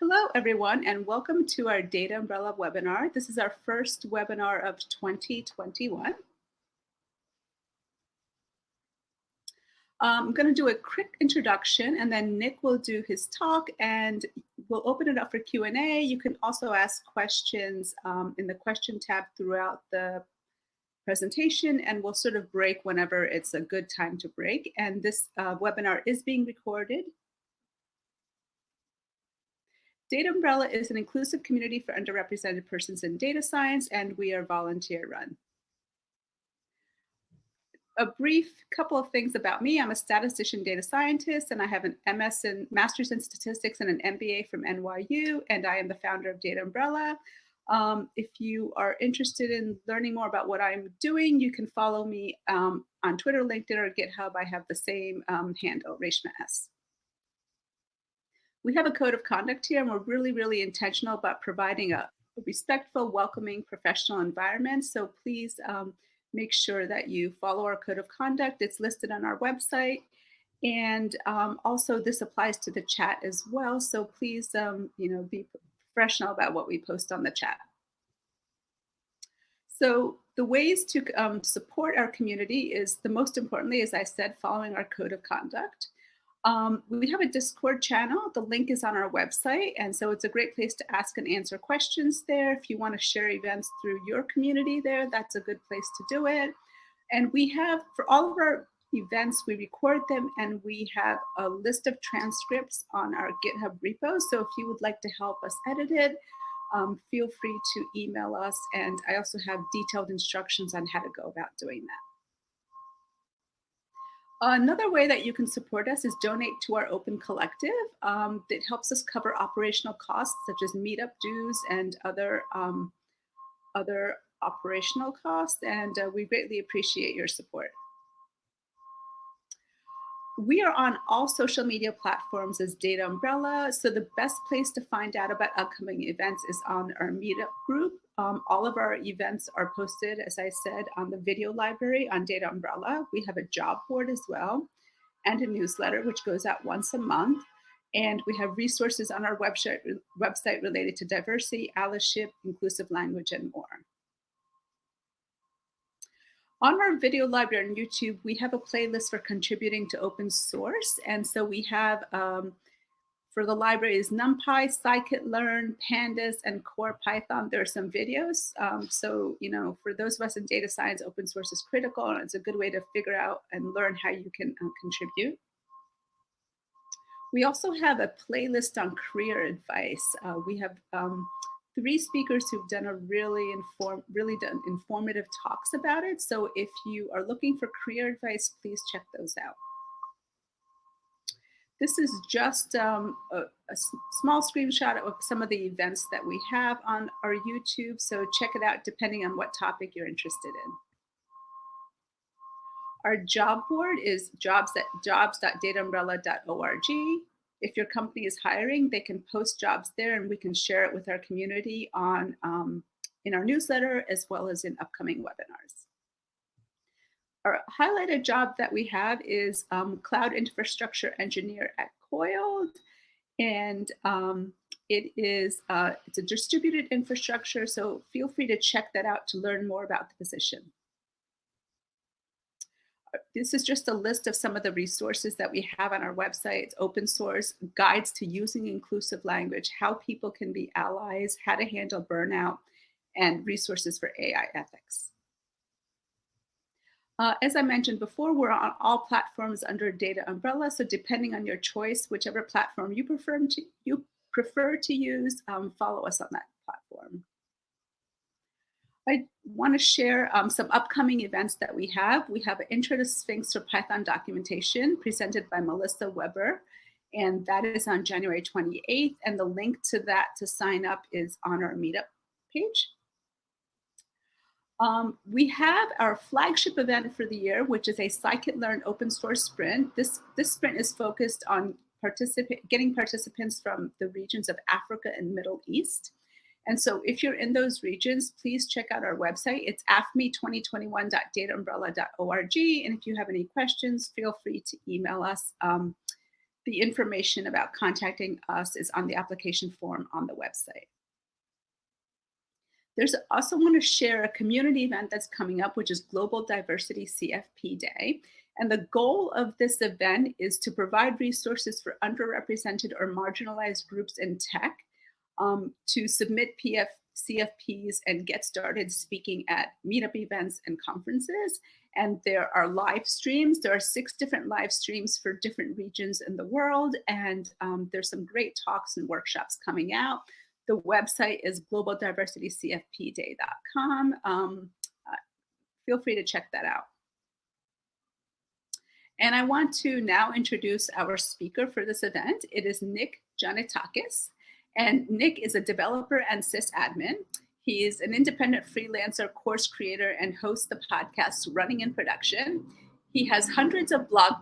Hello, everyone, and welcome to our Data Umbrella webinar. This is our first webinar of 2021. I'm going to do a quick introduction, and then Nick will do his talk, and we'll open it up for Q&A. You can also ask questions in the question tab throughout the presentation, and we'll sort of break whenever it's a good time to break. And this webinar is being recorded. Data Umbrella is an inclusive community for underrepresented persons in data science, and we are volunteer run. A brief couple of things about me. I'm a statistician data scientist, and I have an Master's in Statistics and an MBA from NYU, and I am the founder of Data Umbrella. If you are interested in learning more about what I'm doing, you can follow me on Twitter, LinkedIn, or GitHub. I have the same handle, Reshama S. We have a code of conduct here, and we're really intentional about providing a respectful, welcoming, professional environment. So please make sure that you follow our code of conduct. It's listed on our website. And also this applies to the chat as well. So please be professional about what we post on the chat. So the ways to support our community is, the most importantly, as I said, following our code of conduct. We have a Discord channel. The link is on our website. And so it's a great place to ask and answer questions there. If you want to share events through your community there, that's a good place to do it. And we have, for all of our events, we record them, and we have a list of transcripts on our GitHub repo. So if you would like to help us edit it, feel free to email us. And I also have detailed instructions on how to go about doing that. Another way that you can support us is donate to our open collective. That helps us cover operational costs such as Meetup dues and other operational costs, and we greatly appreciate your support. We are on all social media platforms as Data Umbrella, so the best place to find out about upcoming events is on our Meetup group. All of our events are posted, as I said, on the video library on Data Umbrella. We have a job board as well, and a newsletter which goes out once a month. And we have resources on our website related to diversity, allyship, inclusive language, and more. On our video library on YouTube, we have a playlist for contributing to open source. And so we have, for the libraries, NumPy, scikit-learn, Pandas, and Core Python. There are some videos. So, for those of us in data science, open source is critical, and it's a good way to figure out and learn how you can contribute. We also have a playlist on career advice. We have 3 speakers who've done a really informative talks about it. So if you are looking for career advice, please check those out. This is just a small screenshot of some of the events that we have on our YouTube. So check it out depending on what topic you're interested in. Our job board is jobs.dataumbrella.org. If your company is hiring, they can post jobs there, and we can share it with our community in our newsletter as well as in upcoming webinars. Our highlighted job that we have is Cloud Infrastructure Engineer at Coiled, and it's a distributed infrastructure, so feel free to check that out to learn more about the position. This is just a list of some of the resources that we have on our website. It's open source, guides to using inclusive language, how people can be allies, how to handle burnout, and resources for AI ethics. As I mentioned before, we're on all platforms under Data Umbrella. So depending on your choice, whichever platform you prefer to use, follow us on that platform. I want to share some upcoming events that we have. We have an Intro to Sphinx for Python documentation presented by Melissa Weber, and that is on January 28th. And the link to that to sign up is on our Meetup page. We have our flagship event for the year, which is a scikit-learn open source sprint. This sprint is focused on getting participants from the regions of Africa and Middle East. And so if you're in those regions, please check out our website. It's afme2021.dataumbrella.org. And if you have any questions, feel free to email us. the information about contacting us is on the application form on the website. There's also want to share a community event that's coming up, which is Global Diversity CFP Day. And the goal of this event is to provide resources for underrepresented or marginalized groups in tech to submit CFPs and get started speaking at Meetup events and conferences. And there are live streams. There are 6 different live streams for different regions in the world. And there's some great talks and workshops coming out. The website is globaldiversitycfpday.com. Feel free to check that out. And I want to now introduce our speaker for this event. It is Nick Janetakis. And Nick is a developer and sysadmin. He is an independent freelancer, course creator, and hosts the podcast Running in Production. He has hundreds of blog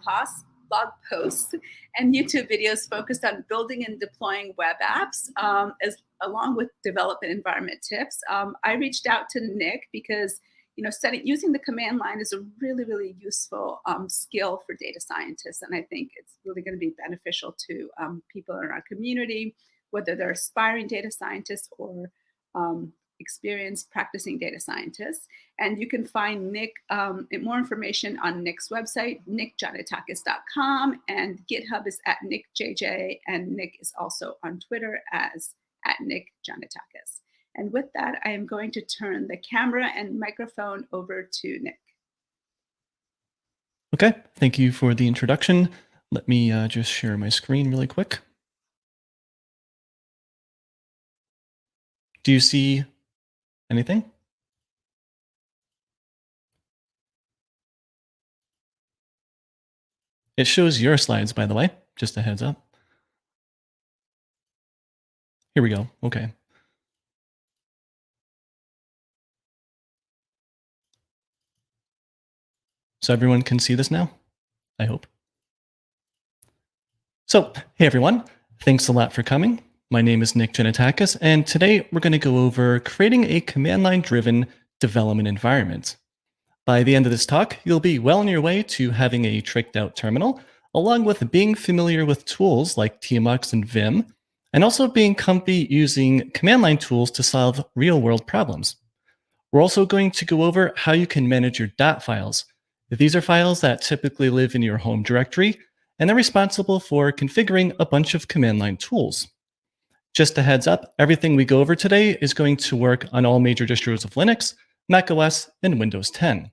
posts and YouTube videos focused on building and deploying web apps, along with development environment tips. I reached out to Nick because using the command line is a really, really useful skill for data scientists. And I think it's really going to be beneficial to people in our community, whether they're aspiring data scientists or experienced practicing data scientists. And you can find Nick, more information on Nick's website, nickjanetakis.com, and GitHub is at nickjj, and Nick is also on Twitter as @nickjanetakis. And with that, I am going to turn the camera and microphone over to Nick. Okay, thank you for the introduction. Let me just share my screen really quick. Do you see anything? It shows your slides, by the way, just a heads up. Here we go. Okay. So everyone can see this now, I hope. So, hey everyone, thanks a lot for coming. My name is Nick Janetakis, and today we're going to go over creating a command line driven development environment. By the end of this talk, you'll be well on your way to having a tricked out terminal, along with being familiar with tools like tmux and vim, and also being comfy using command line tools to solve real world problems. We're also going to go over how you can manage your dot files. These are files that typically live in your home directory, and they're responsible for configuring a bunch of command line tools. Just a heads up, everything we go over today is going to work on all major distros of Linux, macOS, and Windows 10.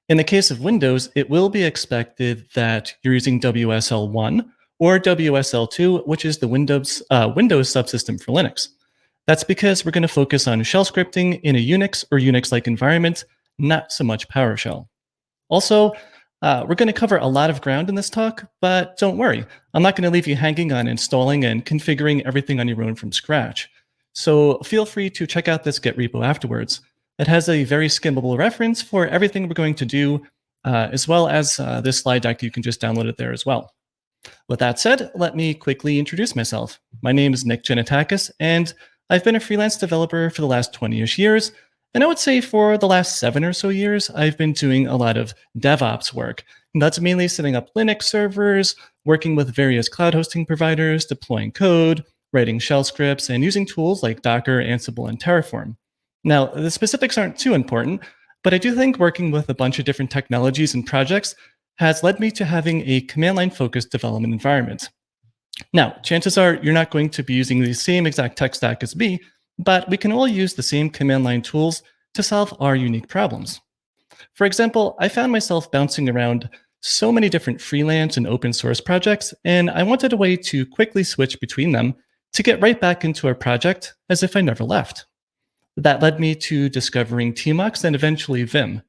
In the case of Windows, it will be expected that you're using WSL1 or WSL2, which is the Windows subsystem for Linux. That's because we're going to focus on shell scripting in a Unix or Unix-like environment, not so much PowerShell. Also, we're going to cover a lot of ground in this talk, but don't worry, I'm not going to leave you hanging on installing and configuring everything on your own from scratch. So feel free to check out this Git repo afterwards. It has a very skimmable reference for everything we're going to do, as well as this slide deck. You can just download it there as well. With that said, let me quickly introduce myself. My name is Nick Janetakis, and I've been a freelance developer for the last 20-ish years. And I would say for the last 7 or so years, I've been doing a lot of DevOps work. And that's mainly setting up Linux servers, working with various cloud hosting providers, deploying code, writing shell scripts, and using tools like Docker, Ansible, and Terraform. Now, the specifics aren't too important, but I do think working with a bunch of different technologies and projects has led me to having a command line focused development environment. Now, chances are you're not going to be using the same exact tech stack as me, but we can all use the same command line tools to solve our unique problems. For example, I found myself bouncing around so many different freelance and open source projects, and I wanted a way to quickly switch between them to get right back into a project as if I never left. That led me to discovering tmux and eventually Vim.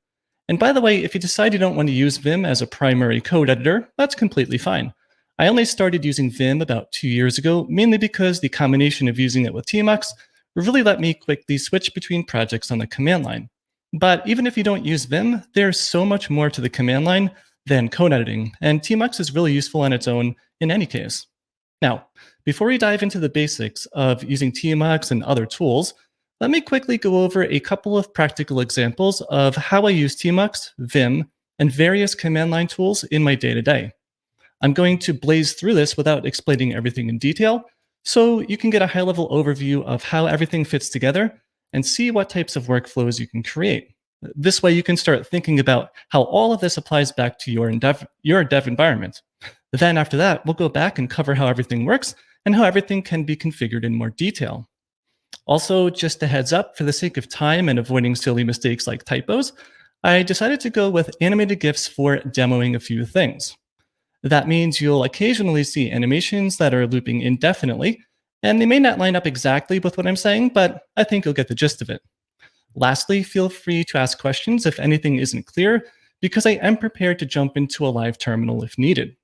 And by the way, if you decide you don't want to use Vim as a primary code editor, that's completely fine. I only started using Vim about 2 years ago, mainly because the combination of using it with tmux really let me quickly switch between projects on the command line. But even if you don't use Vim, there's so much more to the command line than code editing, and tmux is really useful on its own in any case. Now, before we dive into the basics of using tmux and other tools, let me quickly go over a couple of practical examples of how I use tmux, Vim, and various command line tools in my day-to-day. I'm going to blaze through this without explaining everything in detail, so you can get a high-level overview of how everything fits together and see what types of workflows you can create. This way you can start thinking about how all of this applies back to your dev environment. Then after that, we'll go back and cover how everything works and how everything can be configured in more detail. Also, just a heads up, for the sake of time and avoiding silly mistakes like typos, I decided to go with animated GIFs for demoing a few things. That means you'll occasionally see animations that are looping indefinitely, and they may not line up exactly with what I'm saying, but I think you'll get the gist of it. Lastly, feel free to ask questions if anything isn't clear, because I am prepared to jump into a live terminal if needed.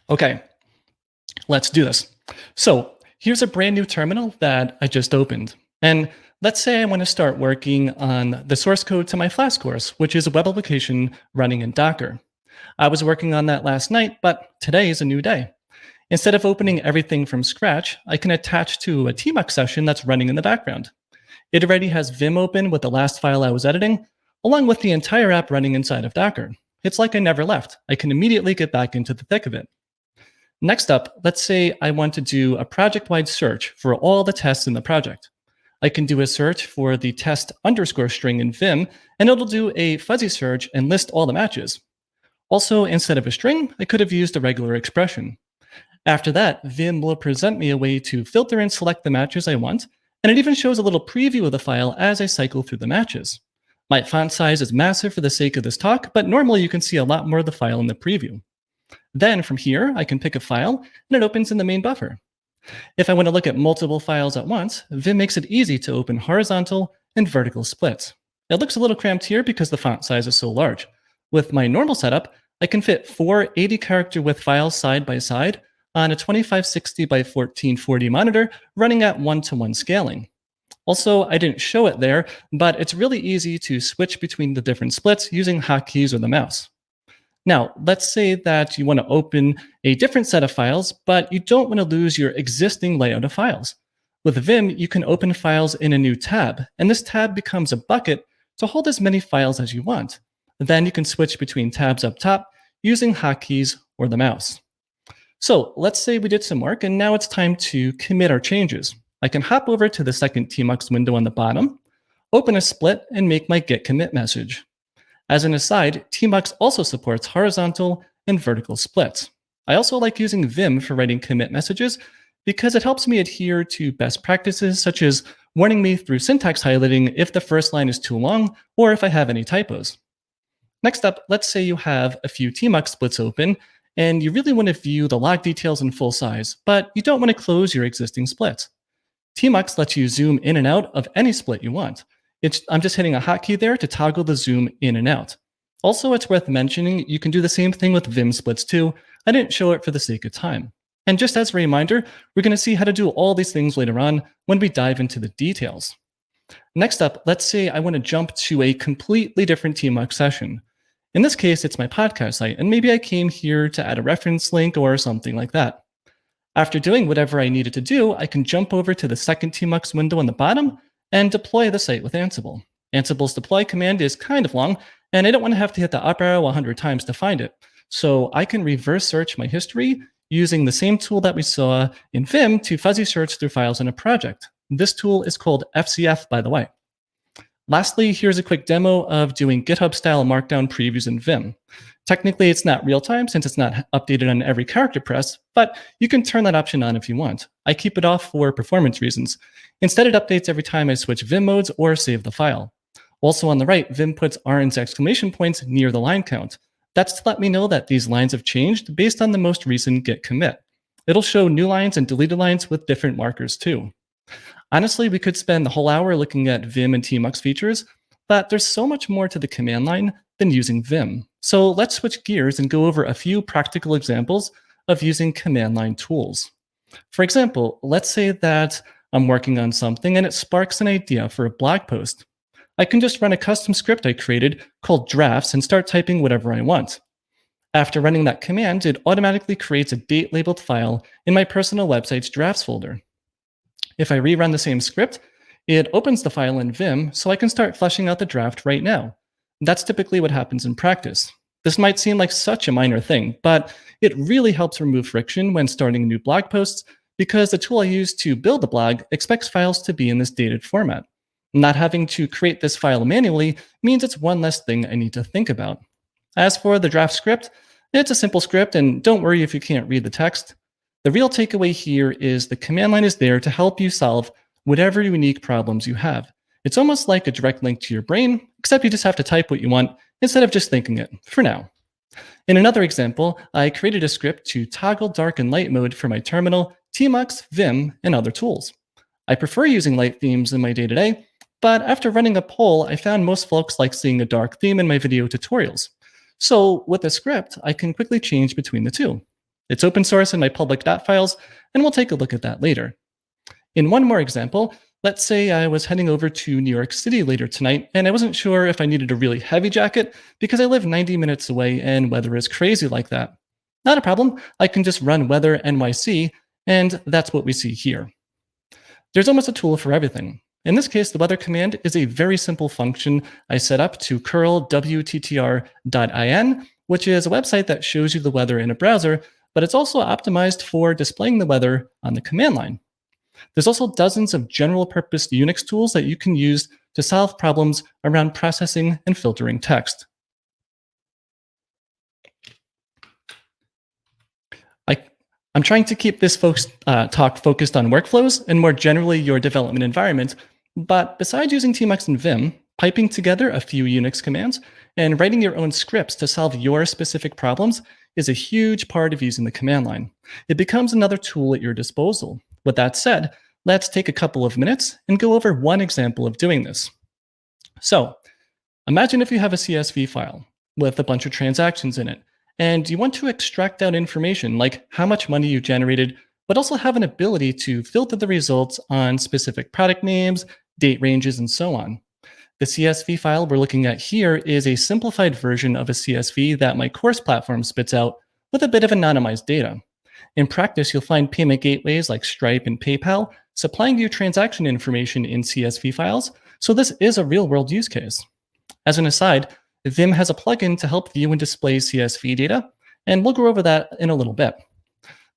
Okay, let's do this. So here's a brand new terminal that I just opened. And let's say I want to start working on the source code to my Flask course, which is a web application running in Docker. I was working on that last night, but today is a new day. Instead of opening everything from scratch, I can attach to a tmux session that's running in the background. It already has Vim open with the last file I was editing, along with the entire app running inside of Docker. It's like I never left. I can immediately get back into the thick of it. Next up, let's say I want to do a project-wide search for all the tests in the project. I can do a search for the test underscore string in Vim, and it'll do a fuzzy search and list all the matches. Also, instead of a string, I could have used a regular expression. After that, Vim will present me a way to filter and select the matches I want, and it even shows a little preview of the file as I cycle through the matches. My font size is massive for the sake of this talk, but normally you can see a lot more of the file in the preview. Then from here, I can pick a file, and it opens in the main buffer. If I want to look at multiple files at once, Vim makes it easy to open horizontal and vertical splits. It looks a little cramped here because the font size is so large. With my normal setup, I can fit 4 80-character width files side by side on a 2560 by 1440 monitor running at 1:1 scaling. Also, I didn't show it there, but it's really easy to switch between the different splits using hotkeys or the mouse. Now, let's say that you want to open a different set of files, but you don't want to lose your existing layout of files. With Vim, you can open files in a new tab, and this tab becomes a bucket to hold as many files as you want. Then you can switch between tabs up top using hotkeys or the mouse. So let's say we did some work and now it's time to commit our changes. I can hop over to the second tmux window on the bottom, open a split, and make my git commit message. As an aside, tmux also supports horizontal and vertical splits. I also like using Vim for writing commit messages because it helps me adhere to best practices such as warning me through syntax highlighting if the first line is too long or if I have any typos. Next up, let's say you have a few tmux splits open and you really want to view the log details in full size, but you don't want to close your existing splits. tmux lets you zoom in and out of any split you want. I'm just hitting a hotkey there to toggle the zoom in and out. Also, it's worth mentioning you can do the same thing with Vim splits too. I didn't show it for the sake of time. And just as a reminder, we're going to see how to do all these things later on when we dive into the details. Next up, let's say I want to jump to a completely different tmux session. In this case, it's my podcast site, and maybe I came here to add a reference link or something like that. After doing whatever I needed to do, I can jump over to the second tmux window on the bottom and deploy the site with Ansible. Ansible's deploy command is kind of long, and I don't want to have to hit the up arrow 100 times to find it. So I can reverse search my history using the same tool that we saw in Vim to fuzzy search through files in a project. This tool is called FCF, by the way. Lastly, here's a quick demo of doing GitHub-style Markdown previews in Vim. Technically, it's not real-time since it's not updated on every character press, but you can turn that option on if you want. I keep it off for performance reasons. Instead, it updates every time I switch Vim modes or save the file. Also on the right, Vim puts RN's exclamation points near the line count. That's to let me know that these lines have changed based on the most recent git commit. It'll show new lines and deleted lines with different markers too. Honestly, we could spend the whole hour looking at Vim and tmux features, but there's so much more to the command line than using Vim. So let's switch gears and go over a few practical examples of using command line tools. For example, let's say that I'm working on something and it sparks an idea for a blog post. I can just run a custom script I created called drafts and start typing whatever I want. After running that command, it automatically creates a date-labeled file in my personal website's drafts folder. If I rerun the same script, it opens the file in Vim so I can start fleshing out the draft right now. That's typically what happens in practice. This might seem like such a minor thing, but it really helps remove friction when starting new blog posts because the tool I use to build the blog expects files to be in this dated format. Not having to create this file manually means it's one less thing I need to think about. As for the draft script, it's a simple script, and don't worry if you can't read the text. The real takeaway here is the command line is there to help you solve whatever unique problems you have. It's almost like a direct link to your brain, except you just have to type what you want instead of just thinking it, for now. In another example, I created a script to toggle dark and light mode for my terminal, tmux, vim, and other tools. I prefer using light themes in my day-to-day, but after running a poll, I found most folks like seeing a dark theme in my video tutorials. So with a script, I can quickly change between the two. It's open source in my public dotfiles, and we'll take a look at that later. In one more example, let's say I was heading over to New York City later tonight, and I wasn't sure if I needed a really heavy jacket because I live 90 minutes away and weather is crazy like that. Not a problem, I can just run weather NYC, and that's what we see here. There's almost a tool for everything. In this case, the weather command is a very simple function I set up to curl wttr.in, which is a website that shows you the weather in a browser, but it's also optimized for displaying the weather on the command line. There's also dozens of general purpose Unix tools that you can use to solve problems around processing and filtering text. I'm trying to keep this talk focused on workflows and more generally your development environment, but besides using tmux and vim, piping together a few Unix commands and writing your own scripts to solve your specific problems is a huge part of using the command line. It becomes another tool at your disposal. With that said, let's take a couple of minutes and go over one example of doing this. So, imagine if you have a CSV file with a bunch of transactions in it, and you want to extract out information like how much money you generated, but also have an ability to filter the results on specific product names, date ranges, and so on. The CSV file we're looking at here is a simplified version of a CSV that my course platform spits out with a bit of anonymized data. In practice, you'll find payment gateways like Stripe and PayPal supplying you transaction information in CSV files, so this is a real-world use case. As an aside, Vim has a plugin to help view and display CSV data, and we'll go over that in a little bit.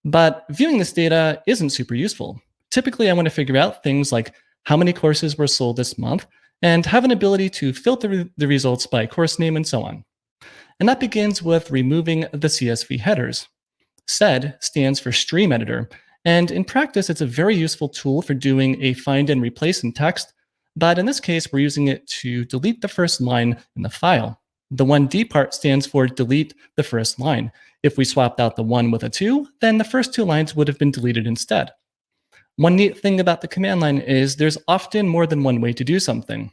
But viewing this data isn't super useful. Typically, I want to figure out things like how many courses were sold this month, and have an ability to filter the results by course name and so on. And that begins with removing the CSV headers. Sed stands for Stream Editor, and in practice, it's a very useful tool for doing a find and replace in text, but in this case, we're using it to delete the first line in the file. The 1D part stands for delete the first line. If we swapped out the 1 with a 2, then the first 2 lines would have been deleted instead. One neat thing about the command line is there's often more than one way to do something.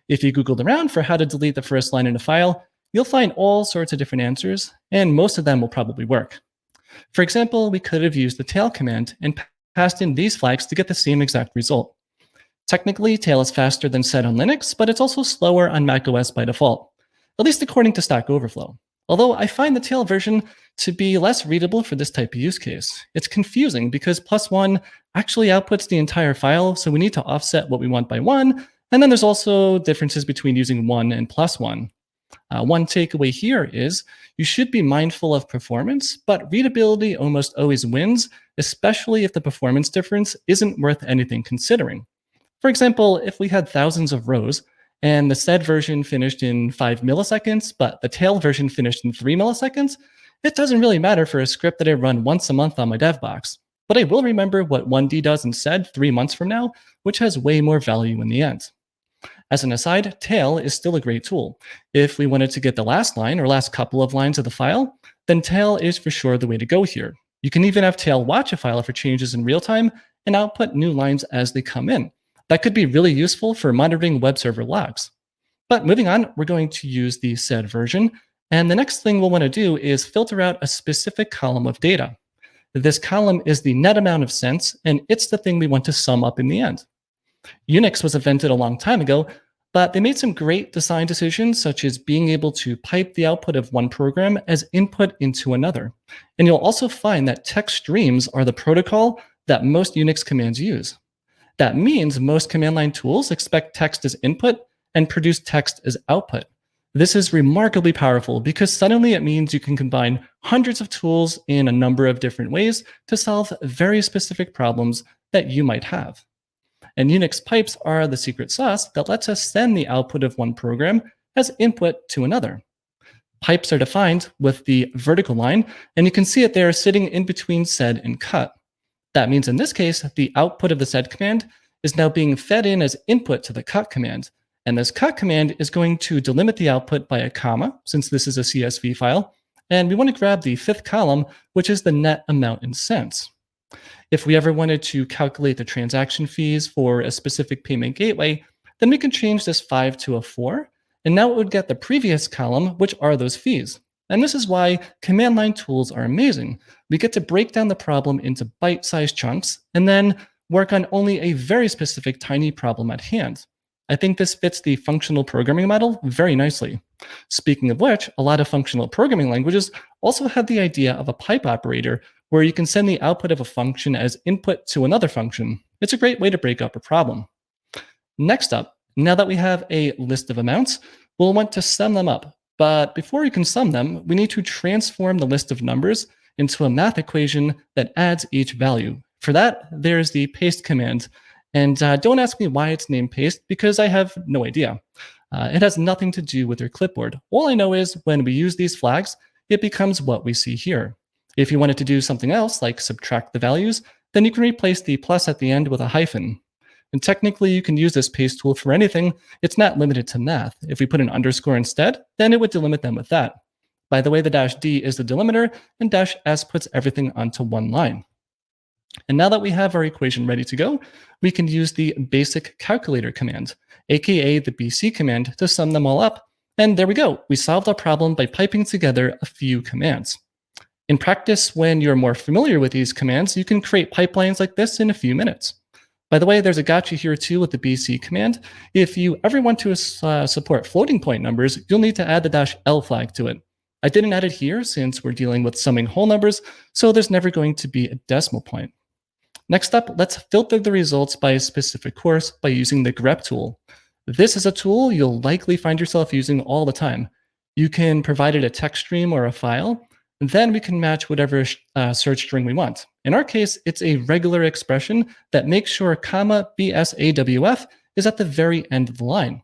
If you Googled around for how to delete the first line in a file, you'll find all sorts of different answers, and most of them will probably work. For example, we could have used the tail command and passed in these flags to get the same exact result. Technically, tail is faster than sed on Linux, but it's also slower on macOS by default, at least according to Stack Overflow. Although I find the tail version to be less readable for this type of use case. It's confusing because +1 actually outputs the entire file, so we need to offset what we want by 1, and then there's also differences between using 1 and +1. One takeaway here is you should be mindful of performance, but readability almost always wins, especially if the performance difference isn't worth anything considering. For example, if we had thousands of rows and the sed version finished in 5 milliseconds, but the tail version finished in 3 milliseconds, it doesn't really matter for a script that I run once a month on my dev box. But I will remember what 1D does in sed 3 months from now, which has way more value in the end. As an aside, tail is still a great tool. If we wanted to get the last line or last couple of lines of the file, then tail is for sure the way to go here. You can even have tail watch a file for changes in real time and output new lines as they come in. That could be really useful for monitoring web server logs. But moving on, we're going to use the sed version. And the next thing we'll want to do is filter out a specific column of data. This column is the net amount of cents, and it's the thing we want to sum up in the end. Unix was invented a long time ago, but they made some great design decisions, such as being able to pipe the output of one program as input into another. And you'll also find that text streams are the protocol that most Unix commands use. That means most command line tools expect text as input and produce text as output. This is remarkably powerful because suddenly it means you can combine hundreds of tools in a number of different ways to solve very specific problems that you might have. And Unix pipes are the secret sauce that lets us send the output of one program as input to another. Pipes are defined with the vertical line, and you can see it there sitting in between sed and cut. That means in this case, the output of the sed command is now being fed in as input to the cut command. And this cut command is going to delimit the output by a comma, since this is a CSV file. And we want to grab the fifth column, which is the net amount in cents. If we ever wanted to calculate the transaction fees for a specific payment gateway, then we can change this 5 to a 4. And now it would get the previous column, which are those fees. And this is why command line tools are amazing. We get to break down the problem into bite-sized chunks and then work on only a very specific tiny problem at hand. I think this fits the functional programming model very nicely. Speaking of which, a lot of functional programming languages also have the idea of a pipe operator where you can send the output of a function as input to another function. It's a great way to break up a problem. Next up, now that we have a list of amounts, we'll want to sum them up. But before we can sum them, we need to transform the list of numbers into a math equation that adds each value. For that, there's the paste command. And don't ask me why it's named paste, because I have no idea. It has nothing to do with your clipboard. All I know is when we use these flags, it becomes what we see here. If you wanted to do something else, like subtract the values, then you can replace the plus at the end with a hyphen. And technically, you can use this paste tool for anything. It's not limited to math. If we put an underscore instead, then it would delimit them with that. By the way, the -d is the delimiter, and -s puts everything onto one line. And now that we have our equation ready to go, we can use the basic calculator command, aka the BC command, to sum them all up. And there we go. We solved our problem by piping together a few commands. In practice, when you're more familiar with these commands, you can create pipelines like this in a few minutes. By the way, there's a gotcha here too with the BC command. If you ever want to support floating point numbers, you'll need to add the -l flag to it. I didn't add it here since we're dealing with summing whole numbers, so there's never going to be a decimal point. Next up, let's filter the results by a specific course by using the grep tool. This is a tool you'll likely find yourself using all the time. You can provide it a text stream or a file, and then we can match whatever search string we want. In our case, it's a regular expression that makes sure comma BSAWF is at the very end of the line.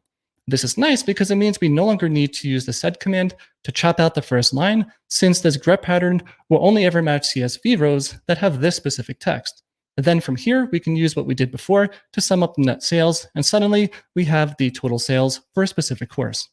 This is nice because it means we no longer need to use the sed command to chop out the first line, since this grep pattern will only ever match CSV rows that have this specific text. And then from here, we can use what we did before to sum up the net sales, and suddenly we have the total sales for a specific course.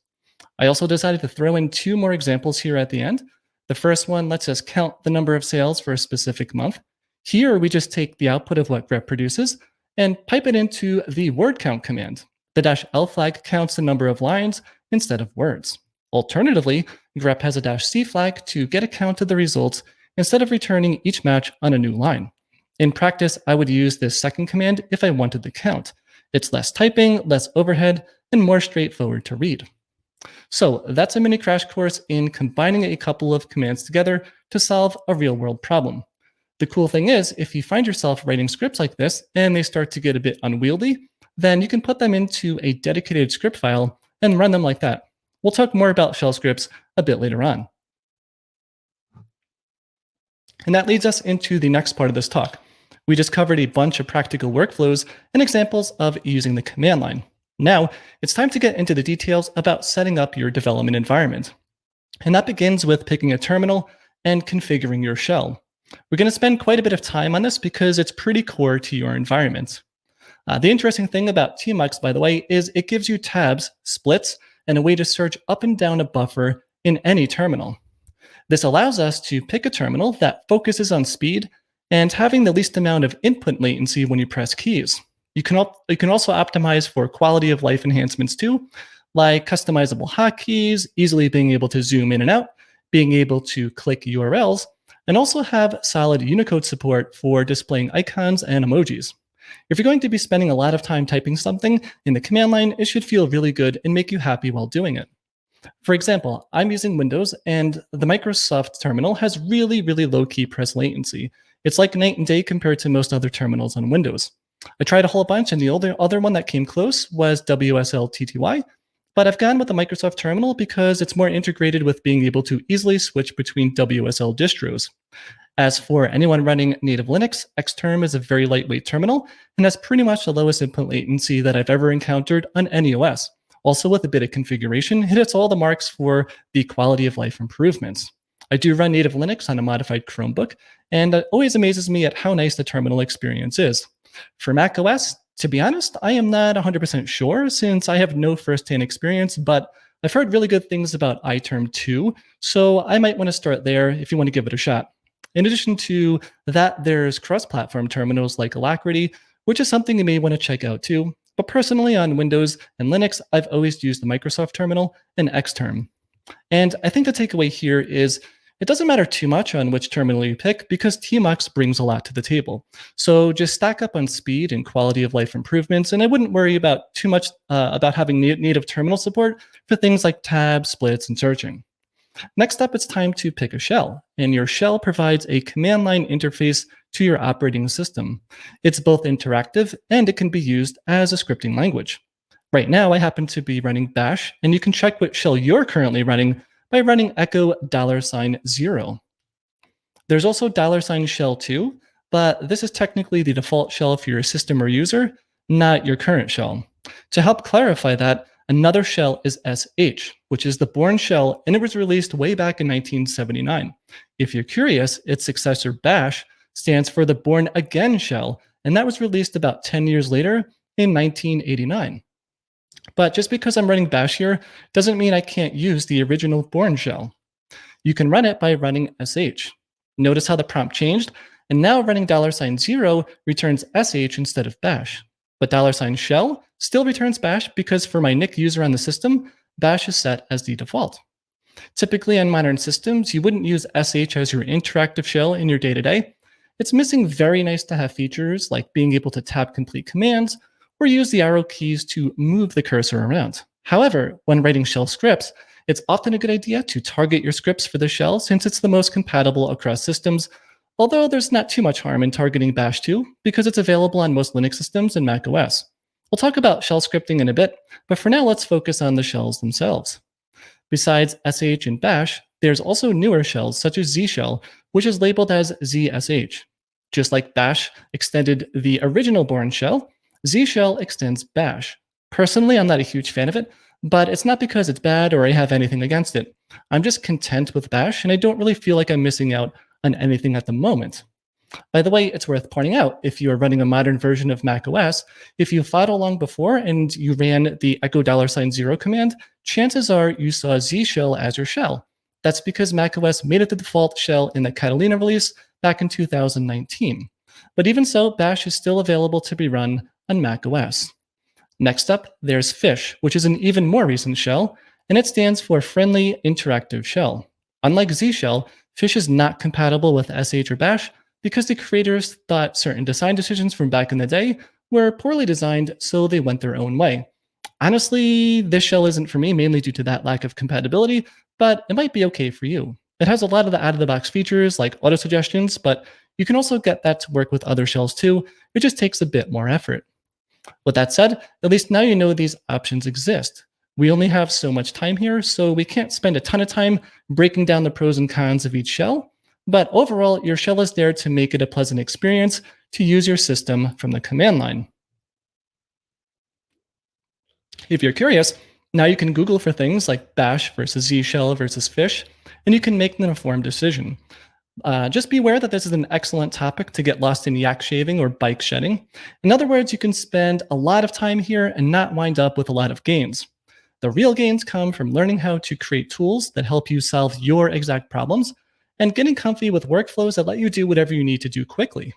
I also decided to throw in 2 more examples here at the end. The first one lets us count the number of sales for a specific month. Here, we just take the output of what grep produces and pipe it into the word count command. The -l flag counts the number of lines instead of words. Alternatively, grep has a -c flag to get a count of the results instead of returning each match on a new line. In practice, I would use this second command if I wanted the count. It's less typing, less overhead, and more straightforward to read. So that's a mini crash course in combining a couple of commands together to solve a real-world problem. The cool thing is, if you find yourself writing scripts like this and they start to get a bit unwieldy, then you can put them into a dedicated script file and run them like that. We'll talk more about shell scripts a bit later on. And that leads us into the next part of this talk. We just covered a bunch of practical workflows and examples of using the command line. Now, it's time to get into the details about setting up your development environment. And that begins with picking a terminal and configuring your shell. We're going to spend quite a bit of time on this because it's pretty core to your environment. The interesting thing about tmux, by the way, is it gives you tabs, splits, and a way to search up and down a buffer in any terminal. This allows us to pick a terminal that focuses on speed and having the least amount of input latency when you press keys. You can also optimize for quality of life enhancements too, like customizable hotkeys, easily being able to zoom in and out, being able to click URLs, and also have solid Unicode support for displaying icons and emojis. If you're going to be spending a lot of time typing something in the command line, it should feel really good and make you happy while doing it. For example, I'm using Windows, and the Microsoft terminal has really, really low key press latency. It's like night and day compared to most other terminals on Windows. I tried a whole bunch, and the other one that came close was WSL-TTY, but I've gone with the Microsoft Terminal because it's more integrated with being able to easily switch between WSL distros. As for anyone running native Linux, Xterm is a very lightweight terminal and has pretty much the lowest input latency that I've ever encountered on any OS. Also, with a bit of configuration, it hits all the marks for the quality of life improvements. I do run native Linux on a modified Chromebook, and it always amazes me at how nice the terminal experience is. For Mac OS, to be honest, I am not 100% sure since I have no firsthand experience, but I've heard really good things about iTerm too, so I might want to start there if you want to give it a shot. In addition to that, there's cross-platform terminals like Alacrity, which is something you may want to check out too. But personally, on Windows and Linux, I've always used the Microsoft Terminal and Xterm. And I think the takeaway here is it doesn't matter too much on which terminal you pick because tmux brings a lot to the table. So just stack up on speed and quality of life improvements, and I wouldn't worry about too much about having native terminal support for things like tabs, splits, and searching. Next up, it's time to pick a shell, and your shell provides a command line interface to your operating system. It's both interactive and it can be used as a scripting language. Right now, I happen to be running bash, and you can check what shell you're currently running by running echo $0. There's also $shell 2, but this is technically the default shell for your system or user, not your current shell. To help clarify that, another shell is sh, which is the Bourne shell, and it was released way back in 1979. If you're curious, its successor bash stands for the Born Again shell, and that was released about 10 years later in 1989. But just because I'm running bash here doesn't mean I can't use the original Bourne shell. You can run it by running sh. Notice how the prompt changed, and now running $0 returns sh instead of bash. But $shell still returns bash because for my NIC user on the system, bash is set as the default. Typically on modern systems, you wouldn't use sh as your interactive shell in your day-to-day. It's missing very nice to have features like being able to tab complete commands or use the arrow keys to move the cursor around. However, when writing shell scripts, it's often a good idea to target your scripts for the shell since it's the most compatible across systems, although there's not too much harm in targeting bash too because it's available on most Linux systems and Mac OS. We'll talk about shell scripting in a bit, but for now let's focus on the shells themselves. Besides sh and bash, there's also newer shells such as zshell, which is labeled as zsh. Just like bash extended the original Bourne shell, zshell extends bash. Personally, I'm not a huge fan of it, but it's not because it's bad or I have anything against it. I'm just content with bash and I don't really feel like I'm missing out on anything at the moment. By the way, it's worth pointing out, if you are running a modern version of Mac OS, if you followed along before and you ran the echo $0 command, chances are you saw zshell as your shell. That's because Mac OS made it the default shell in the Catalina release back in 2019. But even so, bash is still available to be run on Mac OS. Next up, there's fish, which is an even more recent shell, and it stands for Friendly Interactive Shell. Unlike zshell, fish is not compatible with sh or bash because the creators thought certain design decisions from back in the day were poorly designed, so they went their own way. Honestly, this shell isn't for me, mainly due to that lack of compatibility, but it might be okay for you. It has a lot of the out-of-the-box features like auto-suggestions, but you can also get that to work with other shells too. It just takes a bit more effort. With that said, at least now you know these options exist. We only have so much time here, so we can't spend a ton of time breaking down the pros and cons of each shell, but overall, your shell is there to make it a pleasant experience to use your system from the command line. If you're curious, now you can Google for things like bash versus zshell versus fish, and you can make an informed decision. Just be aware that this is an excellent topic to get lost in yak shaving or bike shedding. In other words, you can spend a lot of time here and not wind up with a lot of gains. The real gains come from learning how to create tools that help you solve your exact problems and getting comfy with workflows that let you do whatever you need to do quickly.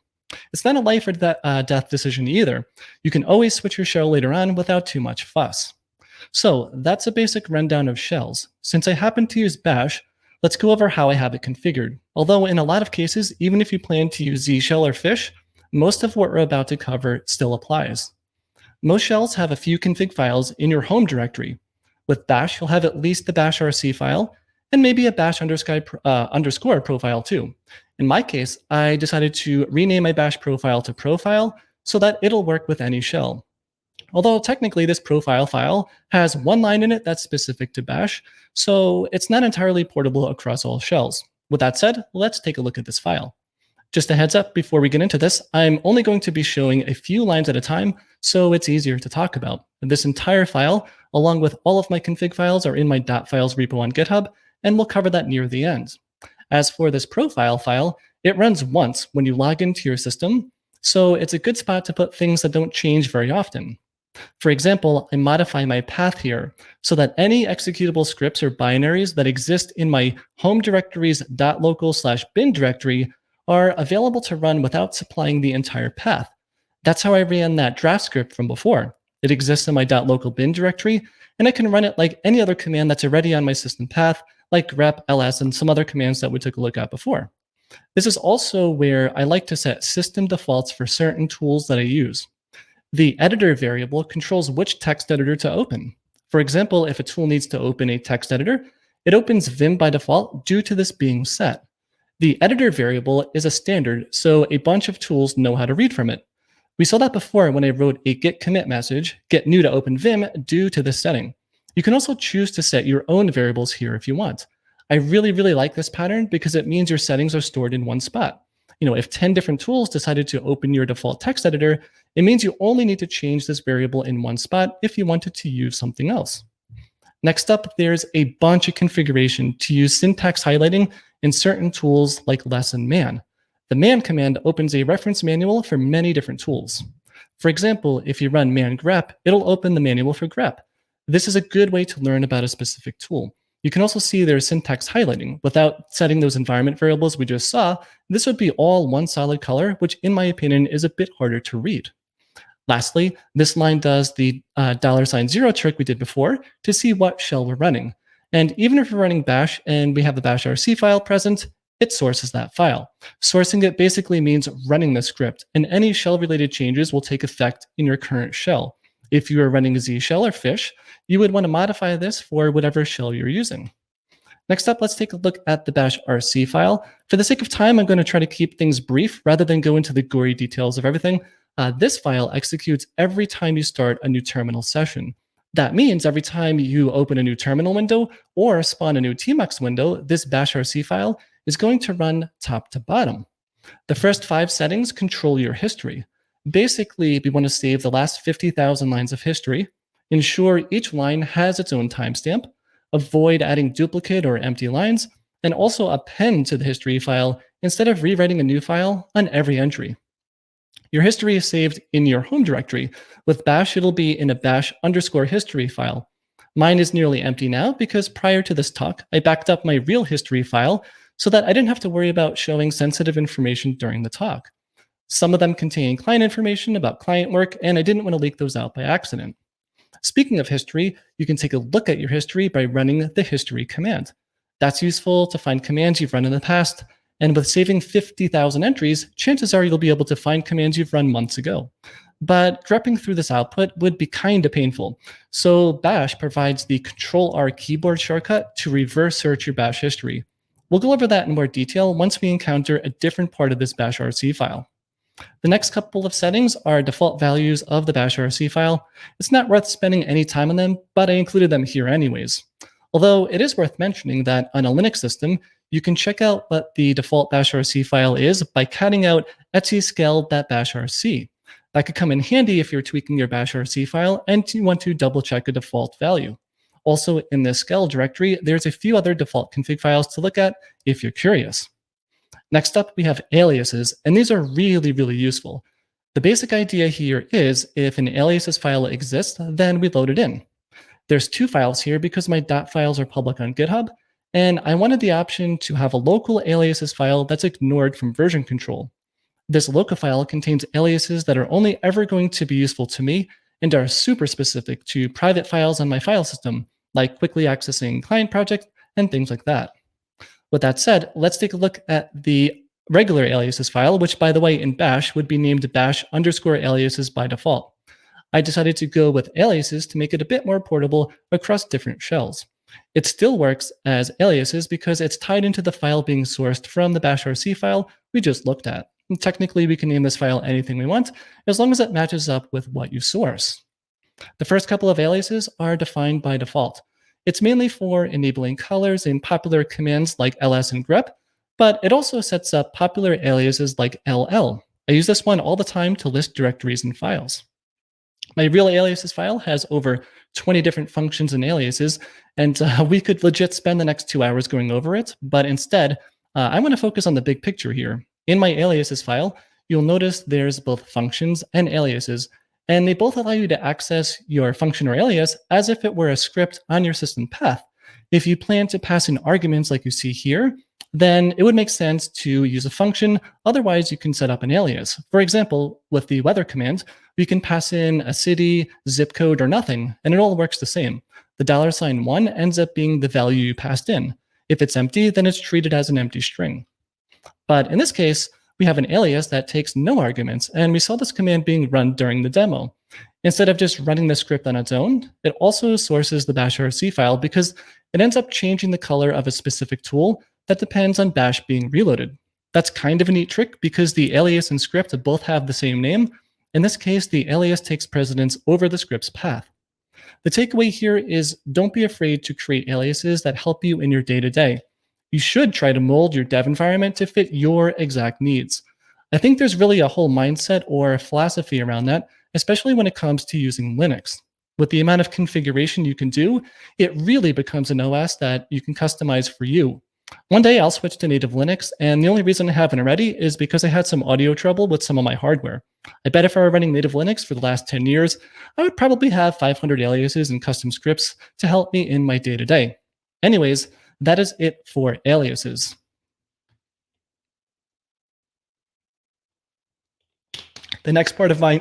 It's not a life or death decision either. You can always switch your shell later on without too much fuss. So that's a basic rundown of shells. Since I happen to use bash, let's go over how I have it configured. Although in a lot of cases, even if you plan to use zshell or fish, most of what we're about to cover still applies. Most shells have a few config files in your home directory. With bash, you'll have at least the bashrc file and maybe a bash underscore profile too. In my case, I decided to rename my bash profile to profile so that it'll work with any shell. Although technically this profile file has one line in it that's specific to bash, so it's not entirely portable across all shells. With that said, let's take a look at this file. Just a heads up before we get into this, I'm only going to be showing a few lines at a time, so it's easier to talk about. This entire file, along with all of my config files, are in my .files repo on GitHub, and we'll cover that near the end. As for this profile file, it runs once when you log into your system, so it's a good spot to put things that don't change very often. For example, I modify my path here so that any executable scripts or binaries that exist in my home directory's .local/bin directory are available to run without supplying the entire path. That's how I ran that draft script from before. It exists in my .local bin directory, and I can run it like any other command that's already on my system path, like grep, ls, and some other commands that we took a look at before. This is also where I like to set system defaults for certain tools that I use. The editor variable controls which text editor to open. For example, if a tool needs to open a text editor, it opens Vim by default due to this being set. The editor variable is a standard, so a bunch of tools know how to read from it. We saw that before when I wrote a git commit message, get new to open Vim due to this setting. You can also choose to set your own variables here if you want. I really like this pattern because it means your settings are stored in one spot. If 10 different tools decided to open your default text editor, it means you only need to change this variable in one spot if you wanted to use something else. Next up, there's a bunch of configuration to use syntax highlighting in certain tools like less and man. The man command opens a reference manual for many different tools. For example, if you run man grep, it'll open the manual for grep. This is a good way to learn about a specific tool. You can also see there's syntax highlighting. Without setting those environment variables we just saw, this would be all one solid color, which in my opinion is a bit harder to read. Lastly, this line does the $0 trick we did before to see what shell we're running. And even if we're running bash and we have the bash rc file present, it sources that file. Sourcing it basically means running the script, and any shell-related changes will take effect in your current shell. If you are running a Z shell or fish, you would want to modify this for whatever shell you're using. Next up, let's take a look at the bash rc file. For the sake of time, I'm going to try to keep things brief rather than go into the gory details of everything. This file executes every time you start a new terminal session. That means every time you open a new terminal window or spawn a new tmux window, this bash rc file is going to run top to bottom. The first 5 settings control your history. Basically, we want to save the last 50,000 lines of history, ensure each line has its own timestamp, avoid adding duplicate or empty lines, and also append to the history file instead of rewriting a new file on every entry. Your history is saved in your home directory. With bash, it'll be in a bash_history file. Mine is nearly empty now because prior to this talk, I backed up my real history file so that I didn't have to worry about showing sensitive information during the talk. Some of them contain client information about client work, and I didn't want to leak those out by accident. Speaking of history, you can take a look at your history by running the history command. That's useful to find commands you've run in the past, and with saving 50,000 entries, chances are you'll be able to find commands you've run months ago. But grepping through this output would be kind of painful, so bash provides the Ctrl+R keyboard shortcut to reverse search your bash history. We'll go over that in more detail once we encounter a different part of this bash rc file. The next couple of settings are default values of the bash rc file. It's not worth spending any time on them, but I included them here anyways. Although it is worth mentioning that on a Linux system, you can check out what the default bash rc file is by cutting out etsyscale.bashrc. That could come in handy if you're tweaking your bash rc file and you want to double check a default value. Also in this scale directory, there's a few other default config files to look at if you're curious. Next up, we have aliases, and these are really useful. The basic idea here is if an aliases file exists, then we load it in. There's 2 files here because my .files are public on GitHub, and I wanted the option to have a local aliases file that's ignored from version control. This local file contains aliases that are only ever going to be useful to me and are super specific to private files on my file system, like quickly accessing client project and things like that. With that said, let's take a look at the regular aliases file, which by the way in bash would be named bash_aliases by default. I decided to go with aliases to make it a bit more portable across different shells. It still works as aliases because it's tied into the file being sourced from the bash rc file we just looked at. And technically, we can name this file anything we want, as long as it matches up with what you source. The first couple of aliases are defined by default. It's mainly for enabling colors in popular commands like ls and grep, but it also sets up popular aliases like ll. I use this one all the time to list directories and files. My real aliases file has over 20 different functions and aliases, and we could legit spend the next 2 hours going over it, but instead, I want to focus on the big picture here. In my aliases file, you'll notice there's both functions and aliases, and they both allow you to access your function or alias as if it were a script on your system path. If you plan to pass in arguments like you see here, then it would make sense to use a function. Otherwise, you can set up an alias. For example, with the weather command, we can pass in a city, zip code, or nothing, and it all works the same. The $1 ends up being the value you passed in. If it's empty, then it's treated as an empty string. But in this case, we have an alias that takes no arguments, and we saw this command being run during the demo. Instead of just running the script on its own, it also sources the bashrc file because it ends up changing the color of a specific tool that depends on bash being reloaded. That's kind of a neat trick because the alias and script both have the same name. In this case, the alias takes precedence over the script's path. The takeaway here is don't be afraid to create aliases that help you in your day-to-day. You should try to mold your dev environment to fit your exact needs. I think there's really a whole mindset or a philosophy around that, especially when it comes to using Linux. With the amount of configuration you can do, it really becomes an OS that you can customize for you. One day I'll switch to native Linux, and the only reason I haven't already is because I had some audio trouble with some of my hardware. I bet if I were running native Linux for the last 10 years, I would probably have 500 aliases and custom scripts to help me in my day-to-day. Anyways, that is it for aliases. The next part of my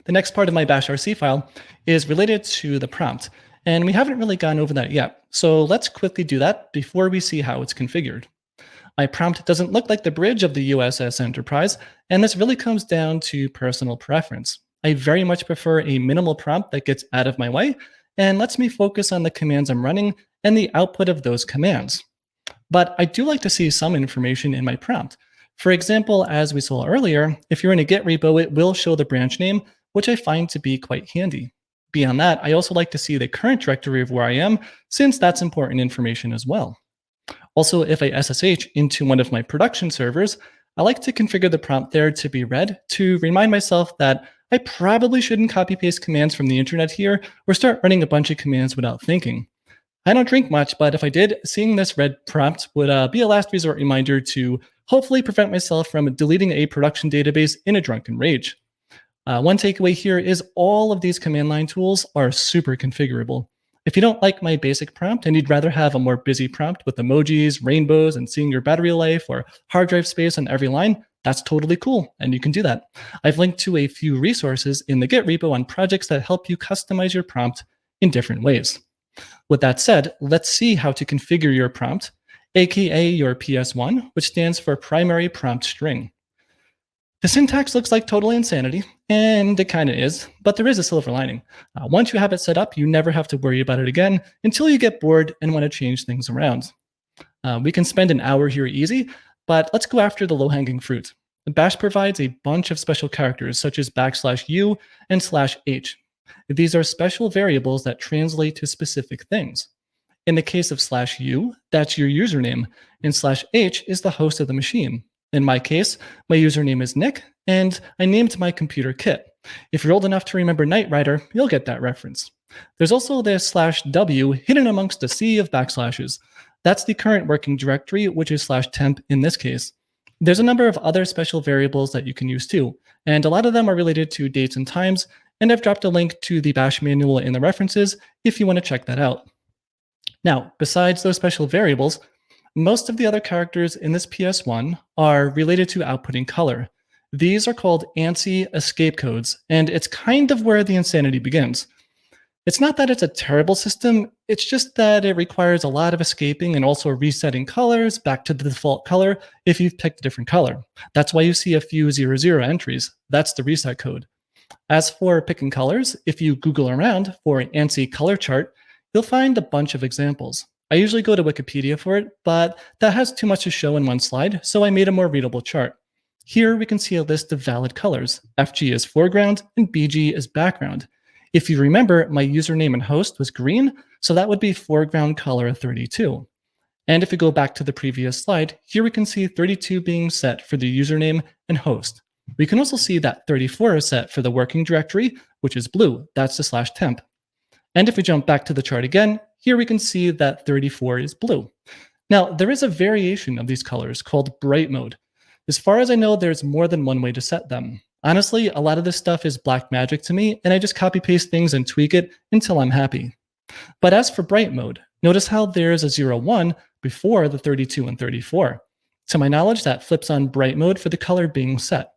bashrc file is related to the prompt, and we haven't really gone over that yet. So let's quickly do that before we see how it's configured. My prompt doesn't look like the bridge of the USS Enterprise, and this really comes down to personal preference. I very much prefer a minimal prompt that gets out of my way and lets me focus on the commands I'm running and the output of those commands. But I do like to see some information in my prompt. For example, as we saw earlier, if you're in a Git repo, it will show the branch name, which I find to be quite handy. Beyond that, I also like to see the current directory of where I am, since that's important information as well. Also, if I SSH into one of my production servers, I like to configure the prompt there to be read to remind myself that I probably shouldn't copy paste commands from the internet here or start running a bunch of commands without thinking. I don't drink much, but if I did, seeing this red prompt would be a last resort reminder to hopefully prevent myself from deleting a production database in a drunken rage. One takeaway here is all of these command line tools are super configurable. If you don't like my basic prompt and you'd rather have a more busy prompt with emojis, rainbows, and seeing your battery life or hard drive space on every line, that's totally cool, and you can do that. I've linked to a few resources in the Git repo on projects that help you customize your prompt in different ways. With that said, let's see how to configure your prompt, aka your PS1, which stands for primary prompt string. The syntax looks like total insanity, and it kind of is, but there is a silver lining. Once you have it set up, you never have to worry about it again until you get bored and want to change things around. We can spend an hour here easy, but let's go after the low-hanging fruit. Bash provides a bunch of special characters such as \u and /h. These are special variables that translate to specific things. In the case of /u, that's your username, and /h is the host of the machine. In my case, my username is Nick, and I named my computer Kit. If you're old enough to remember Knight Rider, you'll get that reference. There's also the /w hidden amongst a sea of backslashes. That's the current working directory, which is /temp in this case. There's a number of other special variables that you can use too, and a lot of them are related to dates and times, and I've dropped a link to the bash manual in the references if you want to check that out. Now, besides those special variables, most of the other characters in this PS1 are related to outputting color. These are called ANSI escape codes, and it's kind of where the insanity begins. It's not that it's a terrible system, it's just that it requires a lot of escaping and also resetting colors back to the default color if you've picked a different color. That's why you see a few 00 entries. That's the reset code. As for picking colors, if you Google around for an ANSI color chart, you'll find a bunch of examples. I usually go to Wikipedia for it, but that has too much to show in one slide, so I made a more readable chart. Here we can see a list of valid colors. FG is foreground and BG is background. If you remember, my username and host was green, so that would be foreground color 32. And if we go back to the previous slide, here we can see 32 being set for the username and host. We can also see that 34 is set for the working directory, which is blue. That's the /temp. And if we jump back to the chart again, here we can see that 34 is blue. Now, there is a variation of these colors called bright mode. As far as I know, there's more than one way to set them. Honestly, a lot of this stuff is black magic to me, and I just copy paste things and tweak it until I'm happy. But as for bright mode, notice how there's a 0, 1 before the 32 and 34. To my knowledge, that flips on bright mode for the color being set.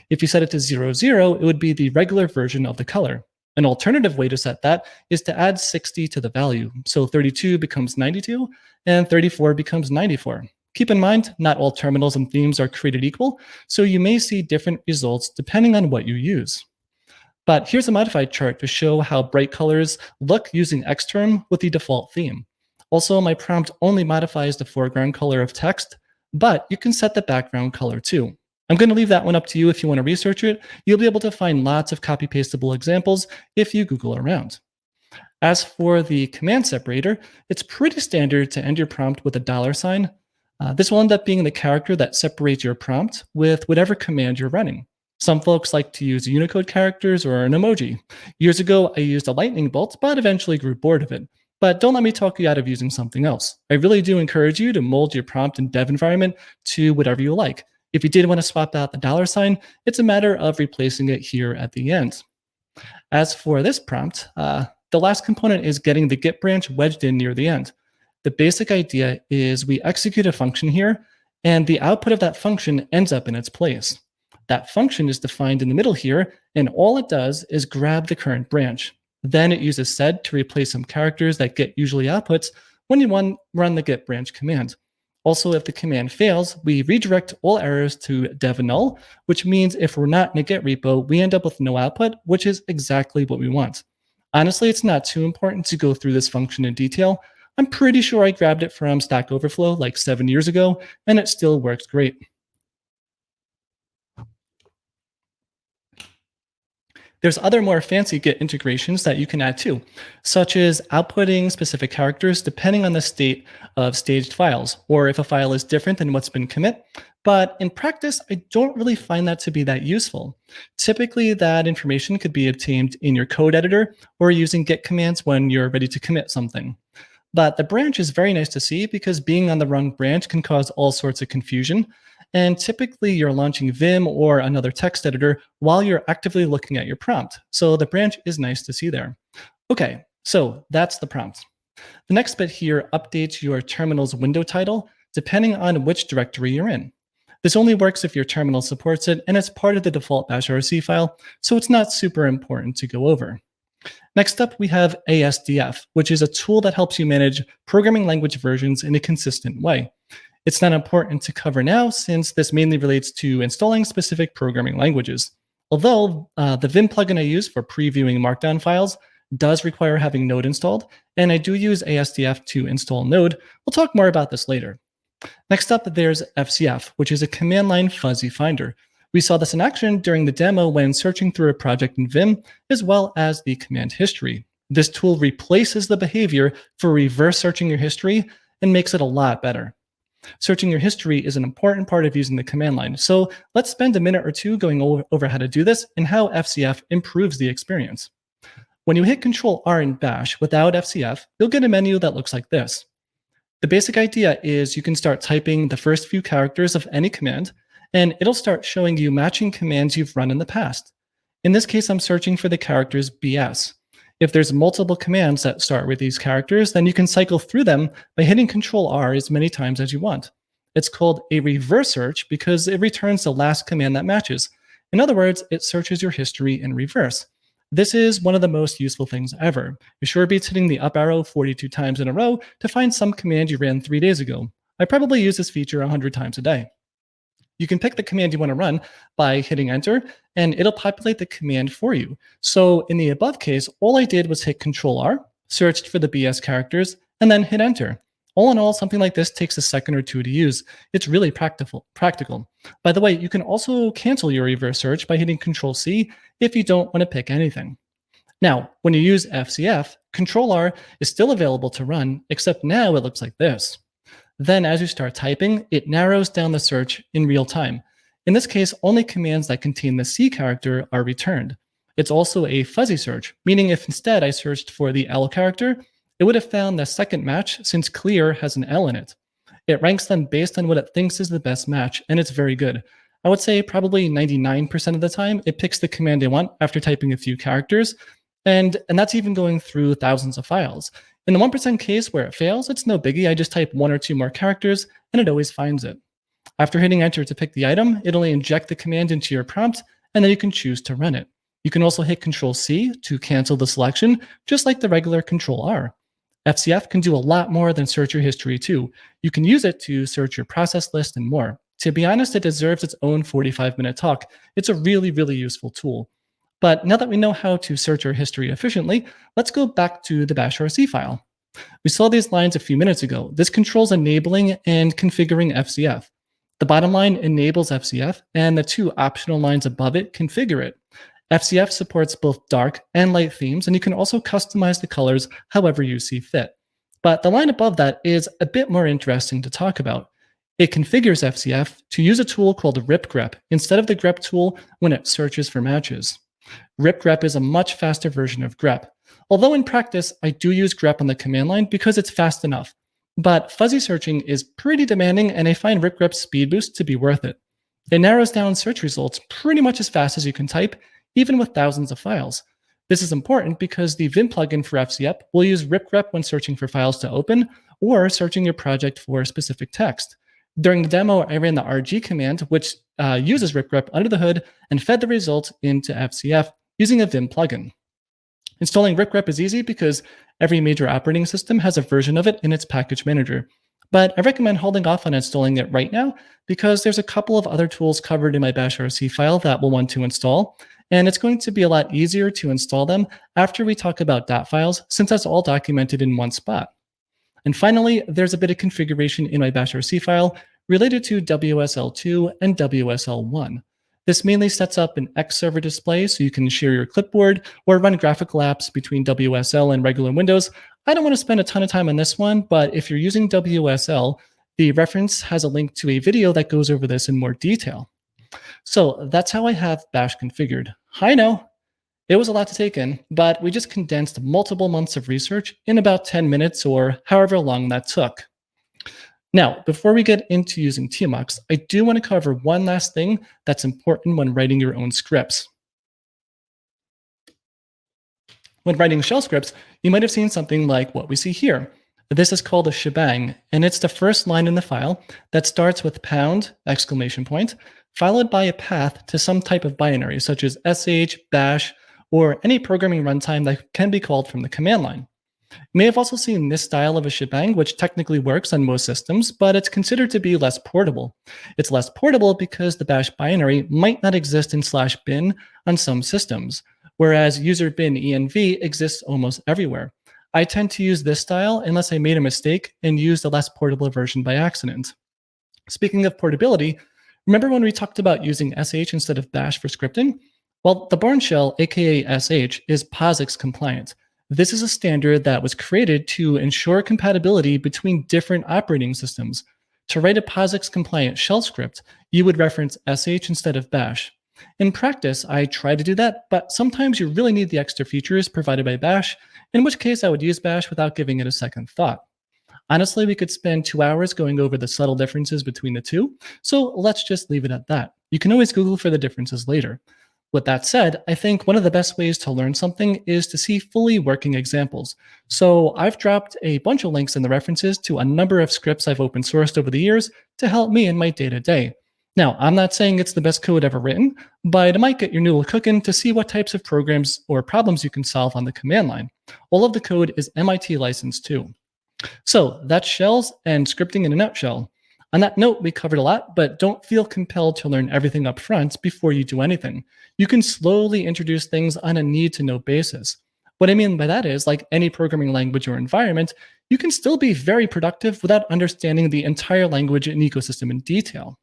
If you set it to 0, 0, it would be the regular version of the color. An alternative way to set that is to add 60 to the value. So 32 becomes 92 and 34 becomes 94. Keep in mind, not all terminals and themes are created equal, so you may see different results depending on what you use. But here's a modified chart to show how bright colors look using Xterm with the default theme. Also, my prompt only modifies the foreground color of text, but you can set the background color too. I'm going to leave that one up to you if you want to research it. You'll be able to find lots of copy-pastable examples if you Google around. As for the command separator, it's pretty standard to end your prompt with a $sign. This will end up being the character that separates your prompt with whatever command you're running. Some folks like to use Unicode characters or an emoji. Years ago, I used a lightning bolt, but eventually grew bored of it. But don't let me talk you out of using something else. I really do encourage you to mold your prompt and dev environment to whatever you like. If you did want to swap out the $sign, it's a matter of replacing it here at the end. As for this prompt, the last component is getting the Git branch wedged in near the end. The basic idea is we execute a function here, and the output of that function ends up in its place. That function is defined in the middle here, and all it does is grab the current branch. Then it uses sed to replace some characters that Git usually outputs when you run the git branch command. Also, if the command fails, we redirect all errors to dev null, which means if we're not in a Git repo, we end up with no output, which is exactly what we want. Honestly, it's not too important to go through this function in detail. I'm pretty sure I grabbed it from Stack Overflow like 7 years ago, and it still works great. There's other more fancy Git integrations that you can add too, such as outputting specific characters depending on the state of staged files, or if a file is different than what's been commit. But in practice, I don't really find that to be that useful. Typically, that information could be obtained in your code editor or using Git commands when you're ready to commit something. But the branch is very nice to see because being on the wrong branch can cause all sorts of confusion. And typically you're launching Vim or another text editor while you're actively looking at your prompt. So the branch is nice to see there. Okay, so that's the prompt. The next bit here updates your terminal's window title depending on which directory you're in. This only works if your terminal supports it, and it's part of the default bashrc file, so it's not super important to go over. Next up, we have ASDF, which is a tool that helps you manage programming language versions in a consistent way. It's not important to cover now since this mainly relates to installing specific programming languages. Although the Vim plugin I use for previewing Markdown files does require having Node installed, and I do use ASDF to install Node. We'll talk more about this later. Next up, there's FCF, which is a command line fuzzy finder. We saw this in action during the demo when searching through a project in Vim, as well as the command history. This tool replaces the behavior for reverse searching your history and makes it a lot better. Searching your history is an important part of using the command line, so let's spend a minute or two going over how to do this and how FCF improves the experience. When you hit Ctrl-R in Bash without FCF, you'll get a menu that looks like this. The basic idea is you can start typing the first few characters of any command, and it'll start showing you matching commands you've run in the past. In this case, I'm searching for the characters BS. If there's multiple commands that start with these characters, then you can cycle through them by hitting Ctrl-R as many times as you want. It's called a reverse search because it returns the last command that matches. In other words, it searches your history in reverse. This is one of the most useful things ever. It sure beats hitting the up arrow 42 times in a row to find some command you ran 3 days ago. I probably use this feature 100 times a day. You can pick the command you want to run by hitting enter, and it'll populate the command for you. So in the above case, all I did was hit Ctrl-R, searched for the BS characters, and then hit enter. All in all, something like this takes a second or two to use. It's really practical. By the way, you can also cancel your reverse search by hitting Ctrl-C if you don't want to pick anything. Now, when you use FCF, Control R is still available to run, except now it looks like this. Then as you start typing, it narrows down the search in real time. In this case, only commands that contain the C character are returned. It's also a fuzzy search, meaning if instead I searched for the L character, it would have found the second match since clear has an L in it. It ranks them based on what it thinks is the best match, and it's very good. I would say probably 99% of the time, it picks the command I want after typing a few characters, and that's even going through thousands of files. In the 1% case where it fails, it's no biggie. I just type 1 or 2 more characters, and it always finds it. After hitting enter to pick the item, it'll inject the command into your prompt, and then you can choose to run it. You can also hit Control-C to cancel the selection, just like the regular Control-R. FCF can do a lot more than search your history too. You can use it to search your process list and more. To be honest, it deserves its own 45-minute talk. It's a really, really useful tool. But now that we know how to search our history efficiently, let's go back to the bashrc file. We saw these lines a few minutes ago. This controls enabling and configuring FCF. The bottom line enables FCF, and the 2 optional lines above it configure it. FCF supports both dark and light themes, and you can also customize the colors however you see fit. But the line above that is a bit more interesting to talk about. It configures FCF to use a tool called ripgrep instead of the grep tool when it searches for matches. Ripgrep is a much faster version of grep. Although in practice, I do use grep on the command line because it's fast enough. But fuzzy searching is pretty demanding, and I find ripgrep's speed boost to be worth it. It narrows down search results pretty much as fast as you can type, even with thousands of files. This is important because the Vim plugin for FCF will use ripgrep when searching for files to open or searching your project for specific text. During the demo, I ran the rg command, which uses ripgrep under the hood and fed the result into FCF using a Vim plugin. Installing ripgrep is easy because every major operating system has a version of it in its package manager. But I recommend holding off on installing it right now because there's a couple of other tools covered in my bashrc file that we'll want to install, and it's going to be a lot easier to install them after we talk about dotfiles, since that's all documented in one spot. And finally, there's a bit of configuration in my bashrc file related to WSL2 and WSL1. This mainly sets up an X server display so you can share your clipboard or run graphical apps between WSL and regular Windows. I don't want to spend a ton of time on this one, but if you're using WSL, the reference has a link to a video that goes over this in more detail. So that's how I have Bash configured. I know, it was a lot to take in, but we just condensed multiple months of research in about 10 minutes or however long that took. Now, before we get into using tmux, I do want to cover one last thing that's important when writing your own scripts. When writing shell scripts, you might have seen something like what we see here. This is called a shebang, and it's the first line in the file that starts with pound, ! Followed by a path to some type of binary, such as sh, bash, or any programming runtime that can be called from the command line. You may have also seen this style of a shebang, which technically works on most systems, but it's considered to be less portable. It's less portable because the bash binary might not exist in /bin on some systems, whereas user bin env exists almost everywhere. I tend to use this style unless I made a mistake and used a less portable version by accident. Speaking of portability, remember when we talked about using sh instead of bash for scripting? Well, the Bourne shell, aka sh, is POSIX compliant. This is a standard that was created to ensure compatibility between different operating systems. To write a POSIX compliant shell script, you would reference sh instead of bash. In practice, I try to do that, but sometimes you really need the extra features provided by bash, in which case I would use bash without giving it a second thought. Honestly, we could spend 2 hours going over the subtle differences between the two, so let's just leave it at that. You can always Google for the differences later. With that said, I think one of the best ways to learn something is to see fully working examples. So I've dropped a bunch of links in the references to a number of scripts I've open sourced over the years to help me in my day-to-day. Now, I'm not saying it's the best code ever written, but it might get your noodle cooking to see what types of programs or problems you can solve on the command line. All of the code is MIT licensed too. So that's shells and scripting in a nutshell. On that note, we covered a lot, but don't feel compelled to learn everything up front before you do anything. You can slowly introduce things on a need-to-know basis. What I mean by that is, like any programming language or environment, you can still be very productive without understanding the entire language and ecosystem in detail.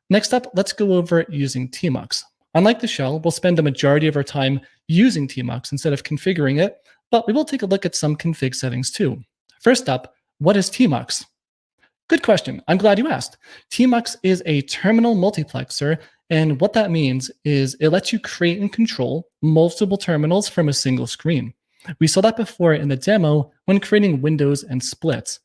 Next up, let's go over using tmux. Unlike the shell, we'll spend the majority of our time using tmux instead of configuring it, but we will take a look at some config settings too. First up, what is tmux? Good question. I'm glad you asked. tmux is a terminal multiplexer, and what that means is it lets you create and control multiple terminals from a single screen. We saw that before in the demo when creating windows and splits.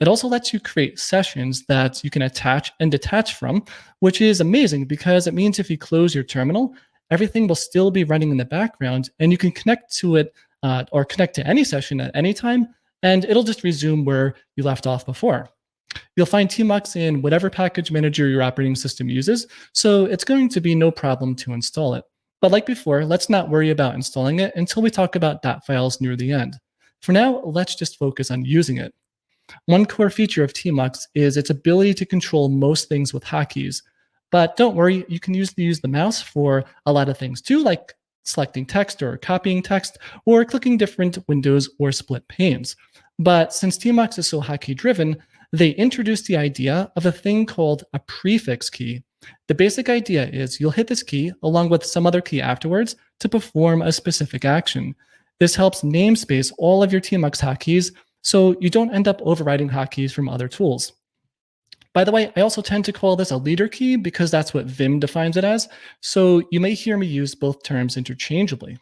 It also lets you create sessions that you can attach and detach from, which is amazing because it means if you close your terminal, everything will still be running in the background and you can connect to it or connect to any session at any time, and it'll just resume where you left off before. You'll find tmux in whatever package manager your operating system uses, so it's going to be no problem to install it. But like before, let's not worry about installing it until we talk about dotfiles near the end. For now, let's just focus on using it. One core feature of tmux is its ability to control most things with hotkeys. But don't worry, you can use the mouse for a lot of things too, like selecting text or copying text, or clicking different windows or split panes. But since tmux is so hotkey driven, they introduced the idea of a thing called a prefix key. The basic idea is you'll hit this key along with some other key afterwards to perform a specific action. This helps namespace all of your tmux hotkeys so you don't end up overriding hotkeys from other tools. By the way, I also tend to call this a leader key because that's what Vim defines it as, so you may hear me use both terms interchangeably.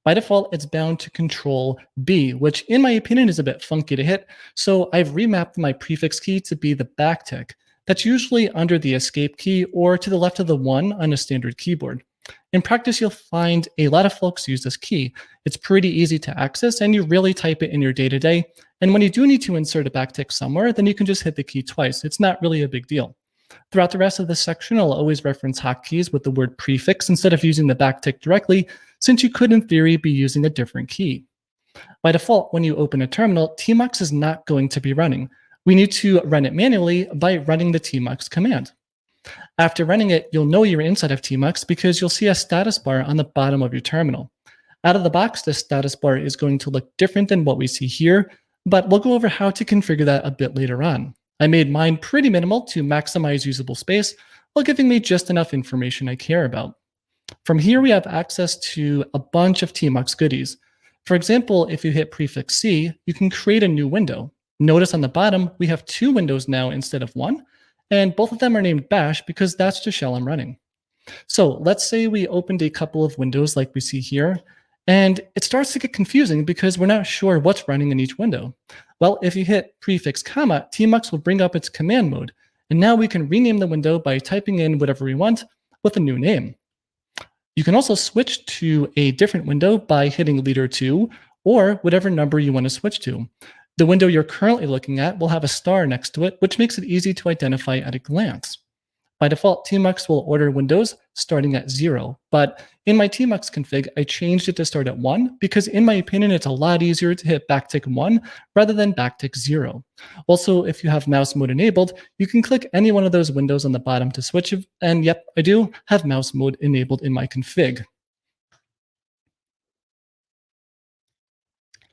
By default, it's bound to control B, which in my opinion is a bit funky to hit, so I've remapped my prefix key to be the backtick. That's usually under the escape key or to the left of the 1 on a standard keyboard. In practice, you'll find a lot of folks use this key. It's pretty easy to access and you really type it in your day-to-day. And when you do need to insert a backtick somewhere, then you can just hit the key twice. It's not really a big deal. Throughout the rest of this section, I'll always reference hotkeys with the word prefix instead of using the backtick directly, since you could in theory be using a different key. By default, when you open a terminal, tmux is not going to be running. We need to run it manually by running the tmux command. After running it, you'll know you're inside of tmux because you'll see a status bar on the bottom of your terminal. Out of the box, this status bar is going to look different than what we see here, but we'll go over how to configure that a bit later on. I made mine pretty minimal to maximize usable space while giving me just enough information I care about. From here, we have access to a bunch of tmux goodies. For example, if you hit prefix C, you can create a new window. Notice on the bottom, we have 2 windows now instead of 1, and both of them are named bash because that's the shell I'm running. So let's say we opened a couple of windows like we see here, and it starts to get confusing because we're not sure what's running in each window. Well, if you hit prefix comma, tmux will bring up its command mode, and now we can rename the window by typing in whatever we want with a new name. You can also switch to a different window by hitting leader 2 or whatever number you want to switch to. The window you're currently looking at will have a star next to it, which makes it easy to identify at a glance. By default, tmux will order windows starting at 0, but in my tmux config, I changed it to start at 1 because in my opinion, it's a lot easier to hit backtick 1 rather than backtick 0. Also, if you have mouse mode enabled, you can click any one of those windows on the bottom to switch it, and yep, I do have mouse mode enabled in my config.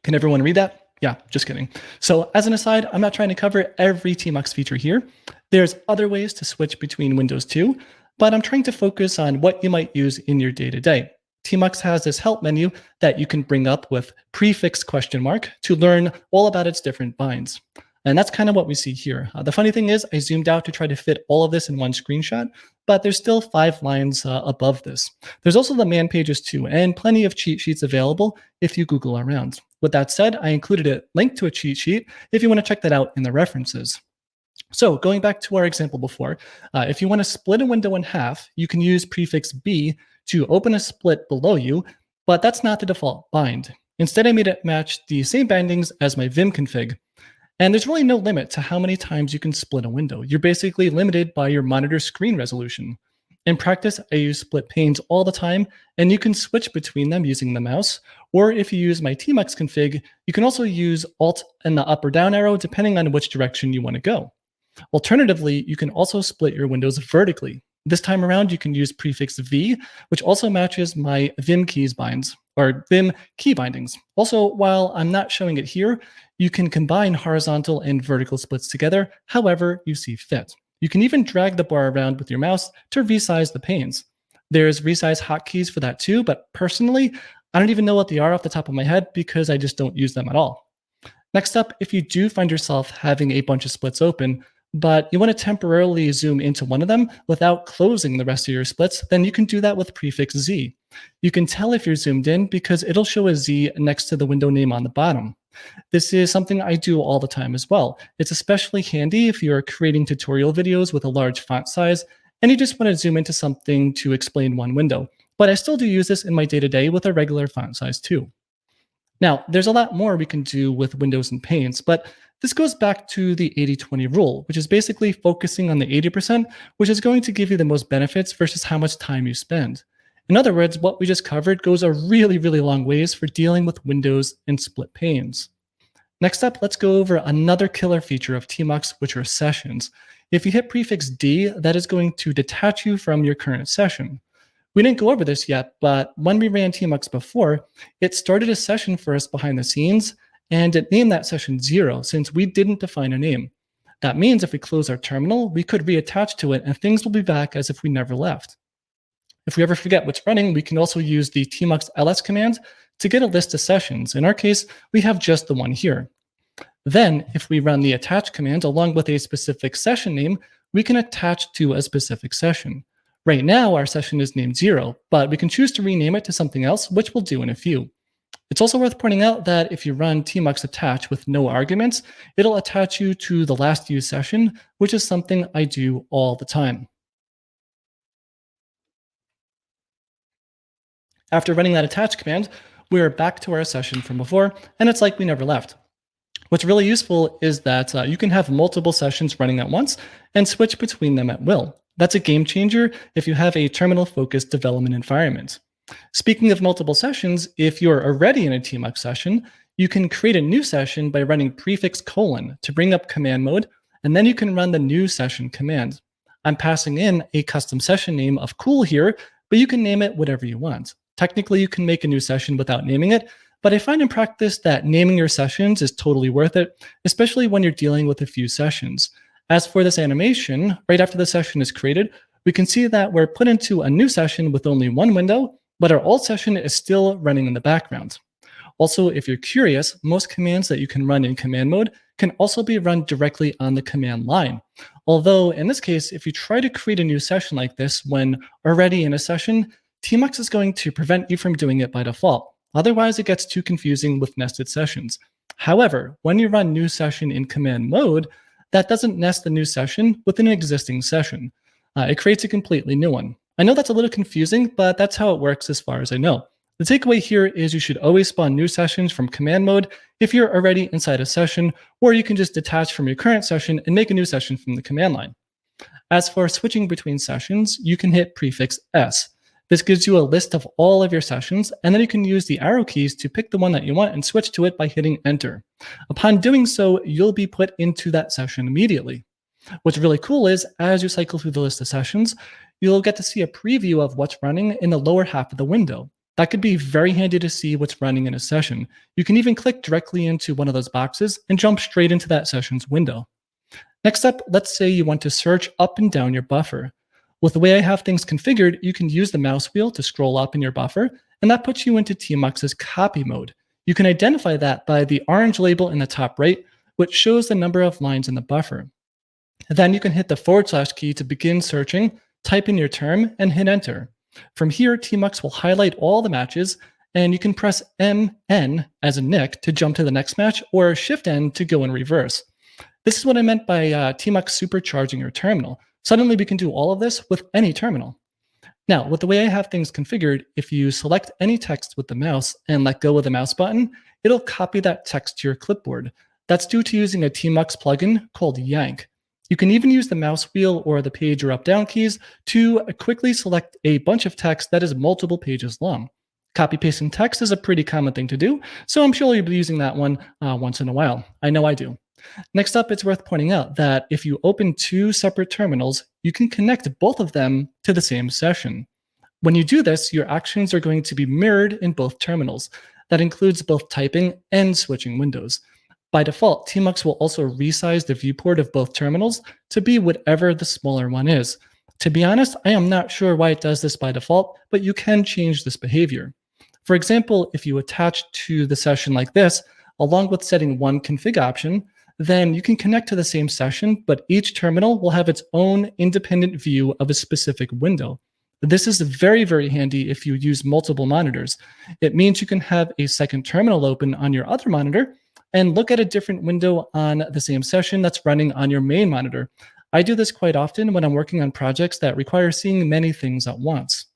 Can everyone read that? Yeah, just kidding. So as an aside, I'm not trying to cover every tmux feature here. There's other ways to switch between windows too, but I'm trying to focus on what you might use in your day-to-day. tmux has this help menu that you can bring up with prefix ? To learn all about its different binds. And that's kind of what we see here. The funny thing is I zoomed out to try to fit all of this in one screenshot, but there's still 5 lines above this. There's also the man pages too, and plenty of cheat sheets available if you Google around. With that said, I included a link to a cheat sheet if you want to check that out in the references. So going back to our example before, if you want to split a window in half, you can use prefix B to open a split below you, but that's not the default bind. Instead, I made it match the same bindings as my Vim config. And there's really no limit to how many times you can split a window. You're basically limited by your monitor screen resolution. In practice, I use split panes all the time, and you can switch between them using the mouse. Or if you use my tmux config, you can also use Alt and the up or down arrow depending on which direction you want to go. Alternatively, you can also split your windows vertically. This time around, you can use prefix V, which also matches my Vim keys binds, or Vim key bindings. Also, while I'm not showing it here, you can combine horizontal and vertical splits together however you see fit. You can even drag the bar around with your mouse to resize the panes. There's resize hotkeys for that too, but personally, I don't even know what they are off the top of my head because I just don't use them at all. Next up, if you do find yourself having a bunch of splits open, but you want to temporarily zoom into one of them without closing the rest of your splits, then you can do that with prefix Z. You can tell if you're zoomed in because it'll show a Z next to the window name on the bottom. This is something I do all the time as well. It's especially handy if you're creating tutorial videos with a large font size and you just want to zoom into something to explain one window. But I still do use this in my day-to-day with a regular font size too. Now, there's a lot more we can do with windows and panes, but this goes back to the 80-20 rule, which is basically focusing on the 80%, which is going to give you the most benefits versus how much time you spend. In other words, what we just covered goes a really, really long ways for dealing with windows and split panes. Next up, let's go over another killer feature of tmux, which are sessions. If you hit prefix D, that is going to detach you from your current session. We didn't go over this yet, but when we ran tmux before, it started a session for us behind the scenes, and it named that session 0 since we didn't define a name. That means if we close our terminal, we could reattach to it and things will be back as if we never left. If we ever forget what's running, we can also use the tmux ls command to get a list of sessions. In our case, we have just the one here. Then, if we run the attach command along with a specific session name, we can attach to a specific session. Right now, our session is named 0, but we can choose to rename it to something else, which we'll do in a few. It's also worth pointing out that if you run tmux attach with no arguments, it'll attach you to the last used session, which is something I do all the time. After running that attach command, we're back to our session from before, and it's like we never left. What's really useful is that you can have multiple sessions running at once and switch between them at will. That's a game changer if you have a terminal-focused development environment. Speaking of multiple sessions, if you're already in a tmux session, you can create a new session by running prefix : to bring up command mode, and then you can run the new session command. I'm passing in a custom session name of cool here, but you can name it whatever you want. Technically, you can make a new session without naming it, but I find in practice that naming your sessions is totally worth it, especially when you're dealing with a few sessions. As for this animation, right after the session is created, we can see that we're put into a new session with only one window, but our old session is still running in the background. Also, if you're curious, most commands that you can run in command mode can also be run directly on the command line. Although in this case, if you try to create a new session like this when already in a session, tmux is going to prevent you from doing it by default. Otherwise, it gets too confusing with nested sessions. However, when you run new session in command mode, that doesn't nest the new session within an existing session. It creates a completely new one. I know that's a little confusing, but that's how it works as far as I know. The takeaway here is you should always spawn new sessions from command mode if you're already inside a session, or you can just detach from your current session and make a new session from the command line. As for switching between sessions, you can hit prefix S. This gives you a list of all of your sessions, and then you can use the arrow keys to pick the one that you want and switch to it by hitting enter. Upon doing so, you'll be put into that session immediately. What's really cool is, as you cycle through the list of sessions, you'll get to see a preview of what's running in the lower half of the window. That could be very handy to see what's running in a session. You can even click directly into one of those boxes and jump straight into that session's window. Next up, let's say you want to search up and down your buffer. With the way I have things configured, you can use the mouse wheel to scroll up in your buffer, and that puts you into tmux's copy mode. You can identify that by the orange label in the top right, which shows the number of lines in the buffer. Then you can hit the / key to begin searching, type in your term, and hit enter. From here, tmux will highlight all the matches, and you can press MN as in Nick to jump to the next match, or Shift N to go in reverse. This is what I meant by tmux supercharging your terminal. Suddenly we can do all of this with any terminal. Now, with the way I have things configured, if you select any text with the mouse and let go of the mouse button, it'll copy that text to your clipboard. That's due to using a tmux plugin called Yank. You can even use the mouse wheel or the page or up-down keys to quickly select a bunch of text that is multiple pages long. Copy-pasting text is a pretty common thing to do, so I'm sure you'll be using that one once in a while. I know I do. Next up, it's worth pointing out that if you open two separate terminals, you can connect both of them to the same session. When you do this, your actions are going to be mirrored in both terminals. That includes both typing and switching windows. By default, tmux will also resize the viewport of both terminals to be whatever the smaller one is. To be honest, I am not sure why it does this by default, but you can change this behavior. For example, if you attach to the session like this, along with setting one config option, then you can connect to the same session, but each terminal will have its own independent view of a specific window. This is very, very handy if you use multiple monitors. It means you can have a second terminal open on your other monitor and look at a different window on the same session that's running on your main monitor. I do this quite often when I'm working on projects that require seeing many things at once.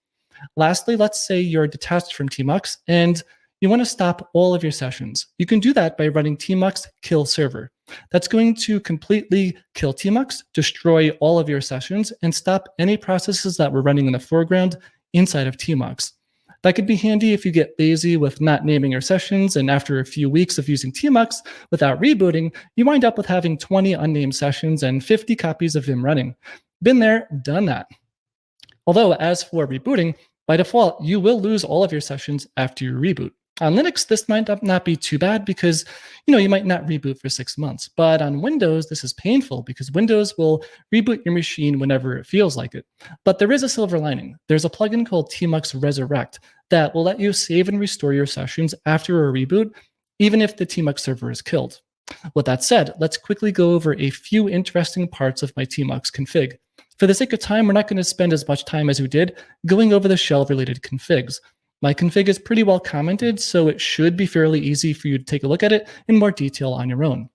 Lastly, let's say you're detached from tmux and you want to stop all of your sessions. You can do that by running tmux kill server. That's going to completely kill tmux, destroy all of your sessions, and stop any processes that were running in the foreground inside of tmux. That could be handy if you get lazy with not naming your sessions, and after a few weeks of using tmux without rebooting, you wind up with having 20 unnamed sessions and 50 copies of Vim running. Been there, done that. Although, as for rebooting, by default, you will lose all of your sessions after you reboot. On Linux, this might not be too bad because you might not reboot for 6 months. But on Windows, this is painful because Windows will reboot your machine whenever it feels like it. But there is a silver lining. There's a plugin called tmux resurrect that will let you save and restore your sessions after a reboot, even if the tmux server is killed. With that said, let's quickly go over a few interesting parts of my tmux config. For the sake of time, we're not going to spend as much time as we did going over the shell-related configs. My config is pretty well commented, so it should be fairly easy for you to take a look at it in more detail on your own.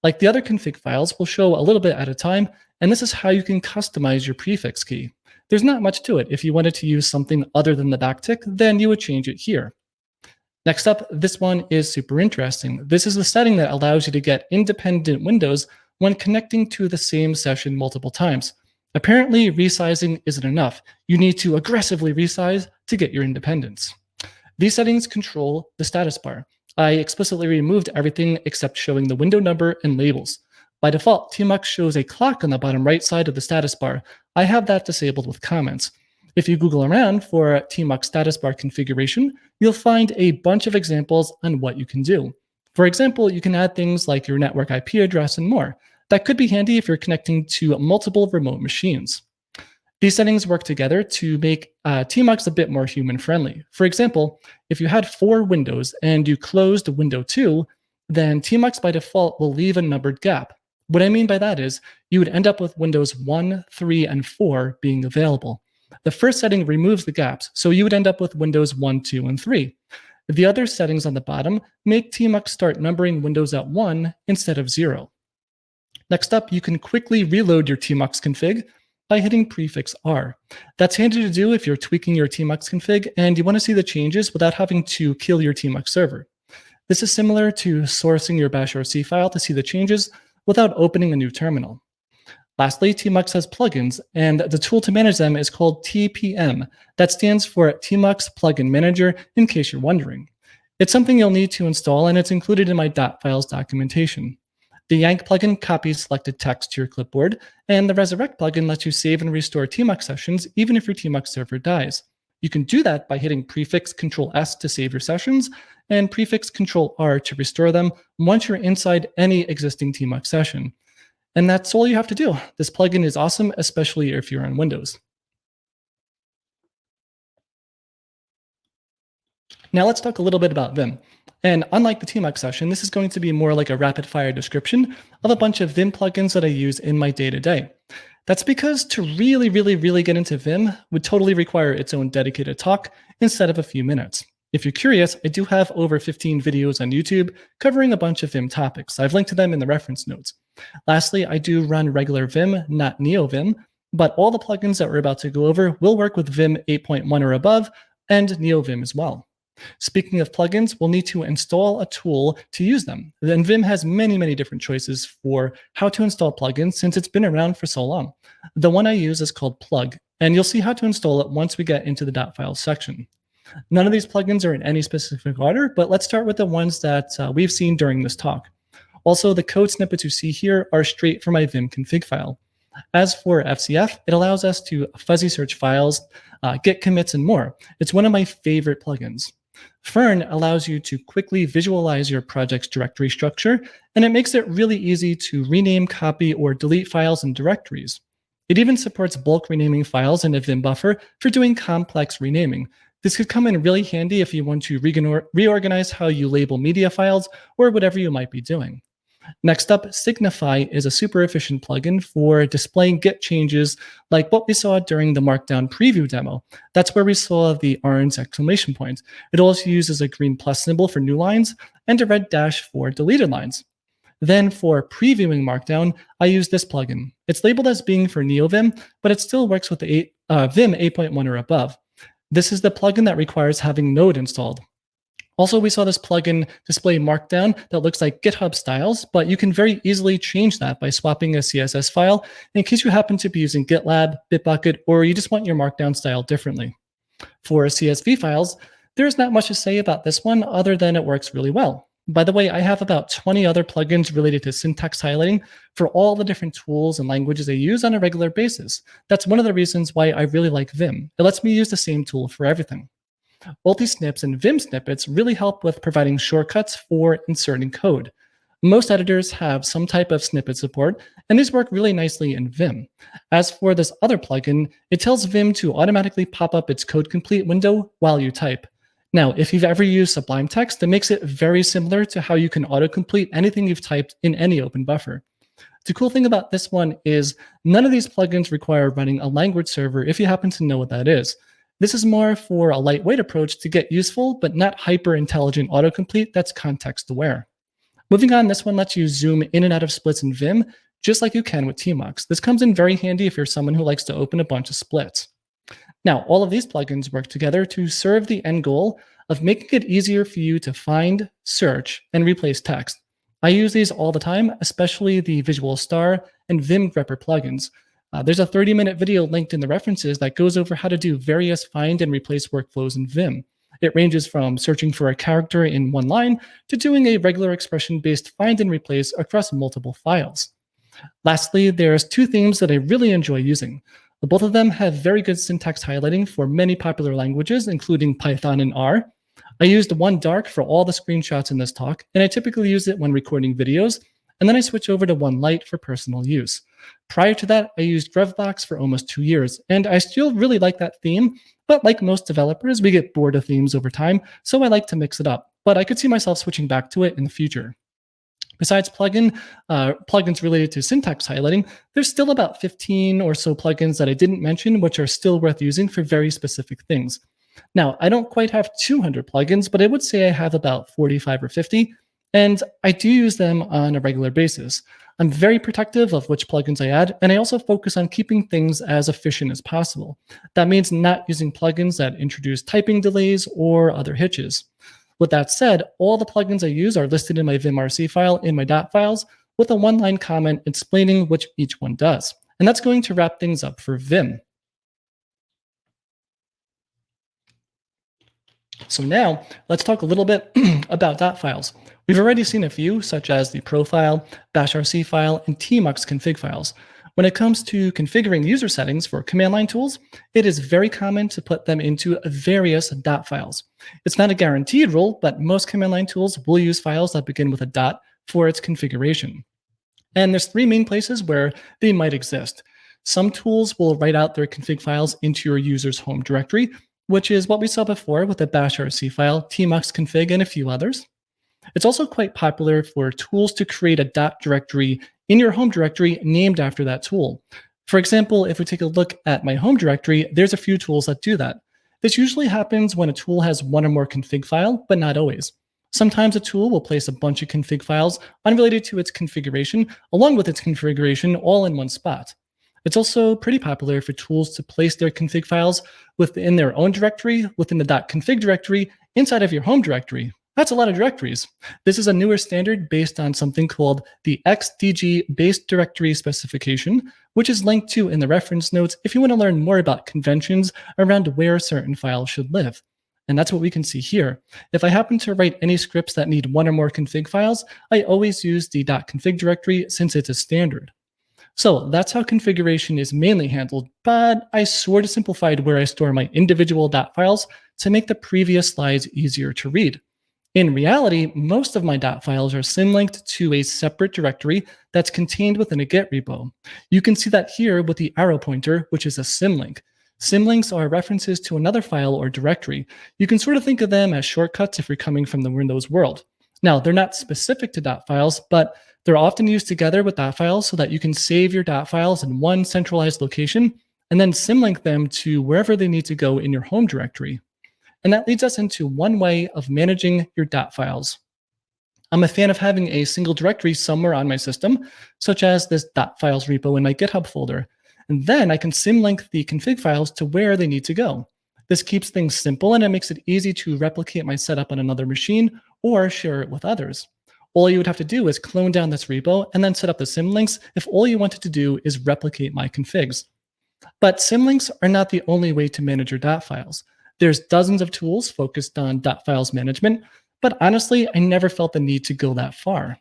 Like the other config files, we'll show a little bit at a time, and this is how you can customize your prefix key. There's not much to it. If you wanted to use something other than the backtick, then you would change it here. Next up, this one is super interesting. This is the setting that allows you to get independent windows when connecting to the same session multiple times. Apparently, resizing isn't enough. You need to aggressively resize to get your independence. These settings control the status bar. I explicitly removed everything except showing the window number and labels. By default, tmux shows a clock on the bottom right side of the status bar. I have that disabled with comments. If you Google around for tmux status bar configuration, you'll find a bunch of examples on what you can do. For example, you can add things like your network IP address and more. That could be handy if you're connecting to multiple remote machines. These settings work together to make tmux a bit more human-friendly. For example, if you had 4 windows and you closed window 2, then tmux by default will leave a numbered gap. What I mean by that is you would end up with windows 1, 3, and 4 being available. The first setting removes the gaps, so you would end up with windows 1, 2, and 3. The other settings on the bottom make tmux start numbering windows at 1 instead of 0. Next up, you can quickly reload your tmux config by hitting prefix R. That's handy to do if you're tweaking your tmux config and you want to see the changes without having to kill your tmux server. This is similar to sourcing your bashrc file to see the changes without opening a new terminal. Lastly, tmux has plugins, and the tool to manage them is called tpm. That stands for tmux Plugin Manager, in case you're wondering. It's something you'll need to install, and it's included in my .files documentation. The yank plugin copies selected text to your clipboard, and the resurrect plugin lets you save and restore tmux sessions even if your tmux server dies. You can do that by hitting prefix Ctrl-S to save your sessions and prefix Ctrl-R to restore them once you're inside any existing tmux session. And that's all you have to do. This plugin is awesome, especially if you're on Windows. Now let's talk a little bit about Vim. And unlike the tmux session, this is going to be more like a rapid-fire description of a bunch of Vim plugins that I use in my day-to-day. That's because to really get into Vim would totally require its own dedicated talk instead of a few minutes. If you're curious, I do have over 15 videos on YouTube covering a bunch of Vim topics. I've linked to them in the reference notes. Lastly, I do run regular Vim, not NeoVim, but all the plugins that we're about to go over will work with Vim 8.1 or above and NeoVim as well. Speaking of plugins, we'll need to install a tool to use them. Then Vim has many different choices for how to install plugins since it's been around for so long. The one I use is called Plug, and you'll see how to install it once we get into the .files section. None of these plugins are in any specific order, but let's start with the ones that we've seen during this talk. Also, the code snippets you see here are straight from my Vim config file. As for FCF, it allows us to fuzzy search files, git commits, and more. It's one of my favorite plugins. Fern allows you to quickly visualize your project's directory structure, and it makes it really easy to rename, copy, or delete files and directories. It even supports bulk renaming files in a Vim buffer for doing complex renaming. This could come in really handy if you want to reorganize how you label media files or whatever you might be doing. Next up, Signify is a super efficient plugin for displaying Git changes like what we saw during the Markdown preview demo. That's where we saw the orange exclamation point. It also uses a green plus symbol for new lines and a red dash for deleted lines. Then for previewing Markdown, I use this plugin. It's labeled as being for NeoVim, but it still works with the Vim 8.1 or above. This is the plugin that requires having Node installed. Also, we saw this plugin display Markdown that looks like GitHub styles, but you can very easily change that by swapping a CSS file in case you happen to be using GitLab, Bitbucket, or you just want your Markdown style differently. For CSV files, there's not much to say about this one other than it works really well. By the way, I have about 20 other plugins related to syntax highlighting for all the different tools and languages I use on a regular basis. That's one of the reasons why I really like Vim. It lets me use the same tool for everything. Multi-snips and Vim snippets really help with providing shortcuts for inserting code. Most editors have some type of snippet support, and these work really nicely in Vim. As for this other plugin, it tells Vim to automatically pop up its code complete window while you type. Now, if you've ever used Sublime Text, it makes it very similar to how you can autocomplete anything you've typed in any open buffer. The cool thing about this one is none of these plugins require running a language server if you happen to know what that is. This is more for a lightweight approach to get useful, but not hyper-intelligent autocomplete that's context-aware. Moving on, this one lets you zoom in and out of splits in Vim, just like you can with tmux. This comes in very handy if you're someone who likes to open a bunch of splits. Now, all of these plugins work together to serve the end goal of making it easier for you to find, search, and replace text. I use these all the time, especially the Visual Star and Vim grepper plugins. There's a 30-minute video linked in the references that goes over how to do various find and replace workflows in Vim. It ranges from searching for a character in one line to doing a regular expression-based find and replace across multiple files. Lastly, there's two themes that I really enjoy using. Both of them have very good syntax highlighting for many popular languages, including Python and R. I used OneDark for all the screenshots in this talk, and I typically use it when recording videos, and then I switch over to OneLight for personal use. Prior to that, I used Grevbox for almost 2 years, and I still really like that theme, but like most developers, we get bored of themes over time, so I like to mix it up, but I could see myself switching back to it in the future. Besides plugins related to syntax highlighting, there's still about 15 or so plugins that I didn't mention, which are still worth using for very specific things. Now, I don't quite have 200 plugins, but I would say I have about 45 or 50, and I do use them on a regular basis. I'm very protective of which plugins I add, and I also focus on keeping things as efficient as possible. That means not using plugins that introduce typing delays or other hitches. With that said, all the plugins I use are listed in my vimrc file in my .files with a one-line comment explaining what each one does. And that's going to wrap things up for Vim. So now let's talk a little bit about .files. We've already seen a few, such as the profile, bashrc file, and tmux config files. When it comes to configuring user settings for command line tools, it is very common to put them into various .files. It's not a guaranteed rule, but most command line tools will use files that begin with a dot for its configuration. And there's three main places where they might exist. Some tools will write out their config files into your user's home directory, which is what we saw before with the bashrc file, tmux config, and a few others. It's also quite popular for tools to create a directory in your home directory named after that tool. For example, if we take a look at my home directory, there's a few tools that do that. This usually happens when a tool has one or more config file, but not always. Sometimes a tool will place a bunch of config files unrelated to its configuration, along with its configuration, all in one spot. It's also pretty popular for tools to place their config files within their own directory, within the .config directory, inside of your home directory. That's a lot of directories. This is a newer standard based on something called the XDG Base Directory Specification, which is linked to in the reference notes if you want to learn more about conventions around where certain files should live. And that's what we can see here. If I happen to write any scripts that need one or more config files, I always use the .config directory since it's a standard. So that's how configuration is mainly handled, but I sort of simplified where I store my individual .files to make the previous slides easier to read. In reality, most of my files are symlinked to a separate directory that's contained within a Git repo. You can see that here with the arrow pointer, which is a symlink. Symlinks are references to another file or directory. You can sort of think of them as shortcuts if you're coming from the Windows world. Now, they're not specific to files, but they're often used together with files so that you can save your files in one centralized location and then symlink them to wherever they need to go in your home directory. And that leads us into one way of managing your files. I'm a fan of having a single directory somewhere on my system, such as this .files repo in my GitHub folder. And then I can symlink the config files to where they need to go. This keeps things simple and it makes it easy to replicate my setup on another machine or share it with others. All you would have to do is clone down this repo and then set up the symlinks if all you wanted to do is replicate my configs. But symlinks are not the only way to manage your files. There's dozens of tools focused on files management, but honestly, I never felt the need to go that far.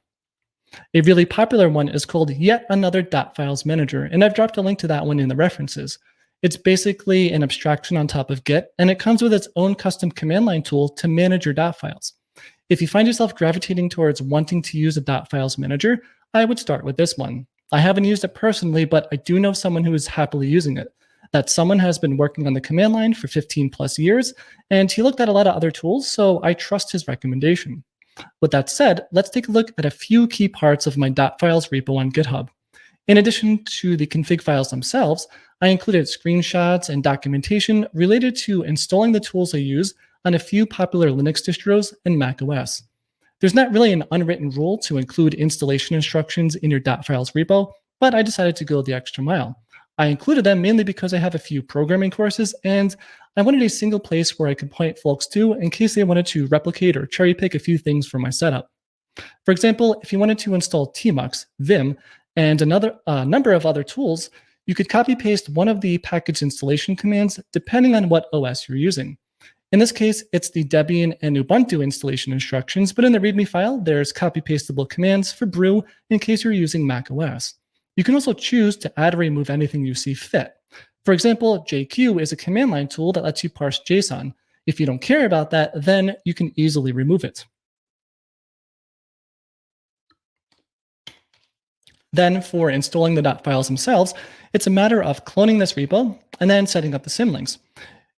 A really popular one is called Yet Another Files Manager, and I've dropped a link to that one in the references. It's basically an abstraction on top of Git, and it comes with its own custom command line tool to manage your files. If you find yourself gravitating towards wanting to use a files manager, I would start with this one. I haven't used it personally, but I do know someone who is happily using it. That someone has been working on the command line for 15 plus years, and he looked at a lot of other tools, so I trust his recommendation. With that said, let's take a look at a few key parts of my .files repo on GitHub. In addition to the config files themselves, I included screenshots and documentation related to installing the tools I use on a few popular Linux distros and macOS. There's not really an unwritten rule to include installation instructions in your .files repo, but I decided to go the extra mile. I included them mainly because I have a few programming courses and I wanted a single place where I could point folks to in case they wanted to replicate or cherry pick a few things for my setup. For example, if you wanted to install tmux, Vim, and another number of other tools, you could copy paste one of the package installation commands depending on what OS you're using. In this case, it's the Debian and Ubuntu installation instructions, but in the README file, there's copy pastable commands for brew in case you're using macOS. You can also choose to add or remove anything you see fit. For example, JQ is a command line tool that lets you parse JSON. If you don't care about that, then you can easily remove it. Then for installing the files themselves, it's a matter of cloning this repo and then setting up the symlinks.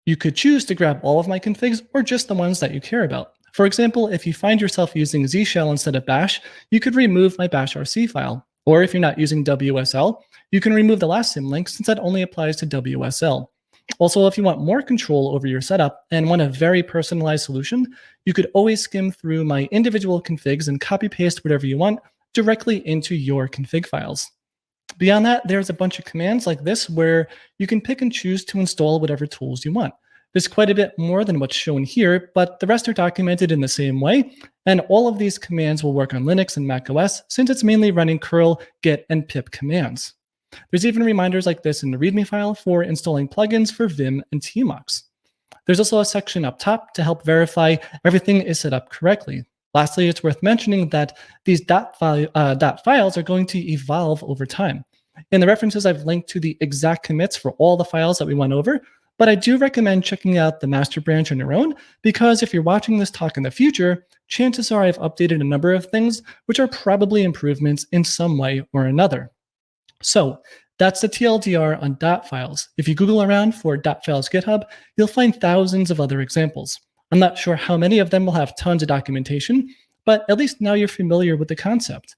You could choose to grab all of my configs or just the ones that you care about. For example, if you find yourself using Z shell instead of bash, you could remove my bashrc file. Or if you're not using WSL, you can remove the last symlink since that only applies to WSL. Also, if you want more control over your setup and want a very personalized solution, you could always skim through my individual configs and copy paste whatever you want directly into your config files. Beyond that, there's a bunch of commands like this where you can pick and choose to install whatever tools you want. There's quite a bit more than what's shown here, but the rest are documented in the same way, and all of these commands will work on Linux and macOS since it's mainly running curl, git, and pip commands. There's even reminders like this in the README file for installing plugins for Vim and tmux. There's also a section up top to help verify everything is set up correctly. Lastly, it's worth mentioning that these files are going to evolve over time. In the references, I've linked to the exact commits for all the files that we went over, but I do recommend checking out the master branch on your own because if you're watching this talk in the future, chances are I've updated a number of things which are probably improvements in some way or another. So that's the TLDR on .files. If you Google around for .files GitHub, you'll find thousands of other examples. I'm not sure how many of them will have tons of documentation, but at least now you're familiar with the concept.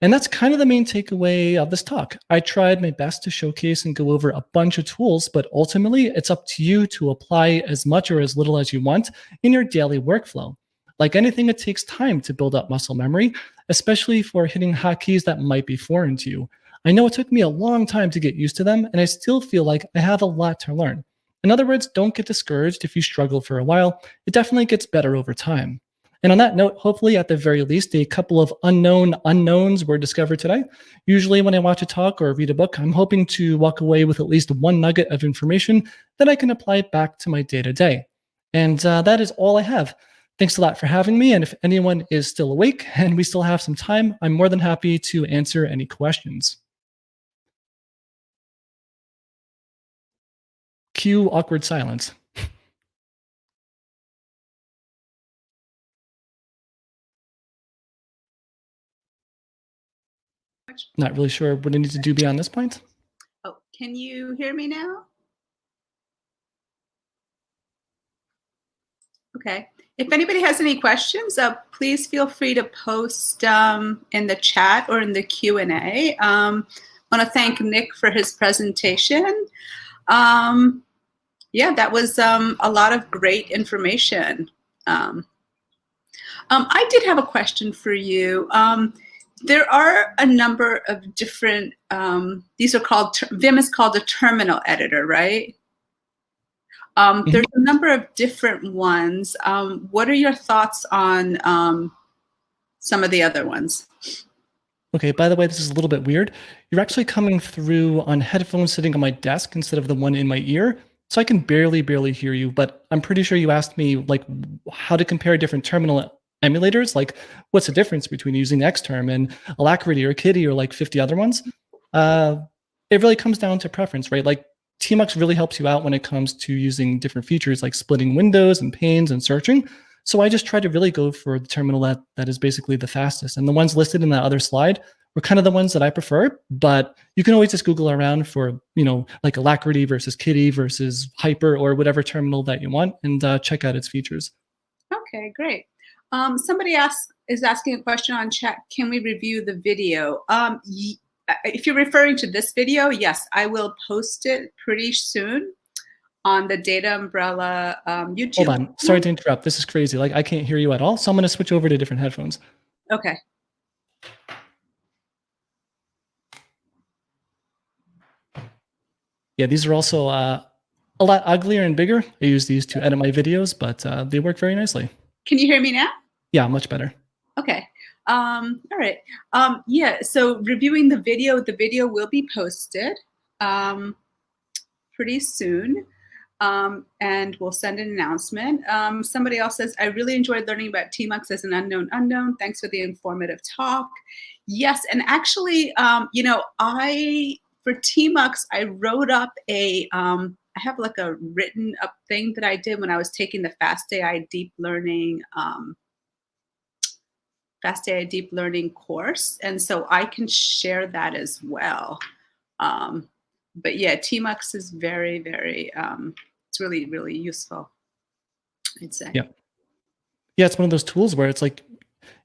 And that's kind of the main takeaway of this talk. I tried my best to showcase and go over a bunch of tools, but ultimately it's up to you to apply as much or as little as you want in your daily workflow. Like anything, it takes time to build up muscle memory, especially for hitting hotkeys that might be foreign to you. I know it took me a long time to get used to them, and I still feel like I have a lot to learn. In other words, don't get discouraged if you struggle for a while. It definitely gets better over time. And on that note, hopefully at the very least, a couple of unknown unknowns were discovered today. Usually when I watch a talk or read a book, I'm hoping to walk away with at least one nugget of information that I can apply back to my day-to-day. And that is all I have. Thanks a lot for having me. And if anyone is still awake and we still have some time, I'm more than happy to answer any questions. Cue awkward silence. Not really sure what I need to do beyond this point. Oh, can you hear me now? Okay. If anybody has any questions, please feel free to post in the chat or in the Q&A. I want to thank Nick for his presentation. Yeah, that was a lot of great information. I did have a question for you. There are a number of different, these are called, Vim is called a terminal editor, right? There's a number of different ones. What are your thoughts on some of the other ones? Okay, by the way, this is a little bit weird. You're actually coming through on headphones sitting on my desk instead of the one in my ear. So I can barely hear you, but I'm pretty sure you asked me like how to compare different terminal emulators. Like what's the difference between using Xterm and Alacrity or Kitty or like 50 other ones? It really comes down to preference, right? Like tmux really helps you out when it comes to using different features like splitting windows and panes and searching. So I just try to really go for the terminal that is basically the fastest. And the ones listed in that other slide were kind of the ones that I prefer, but you can always just Google around for, like Alacrity versus Kitty versus Hyper or whatever terminal that you want and check out its features. Okay, great. Somebody is asking a question on chat. Can we review the video? If you're referring to this video, yes, I will post it pretty soon on the Data Umbrella YouTube. Hold on. Sorry to interrupt. This is crazy. Like I can't hear you at all. So I'm going to switch over to different headphones. Okay. Yeah, these are also a lot uglier and bigger. I use these to edit my videos, but they work very nicely. Can you hear me now? Yeah, much better. Okay. All right. Yeah, so reviewing the video will be posted pretty soon. And we'll send an announcement. Somebody else says, I really enjoyed learning about tmux as an unknown unknown. Thanks for the informative talk. Yes, and actually, for tmux, I wrote up I have like a written up thing that I did when I was taking the FastAI Deep Learning course. And so I can share that as well. But yeah, tmux is very, very, it's really, really useful, I'd say. Yeah. Yeah, it's one of those tools where it's like,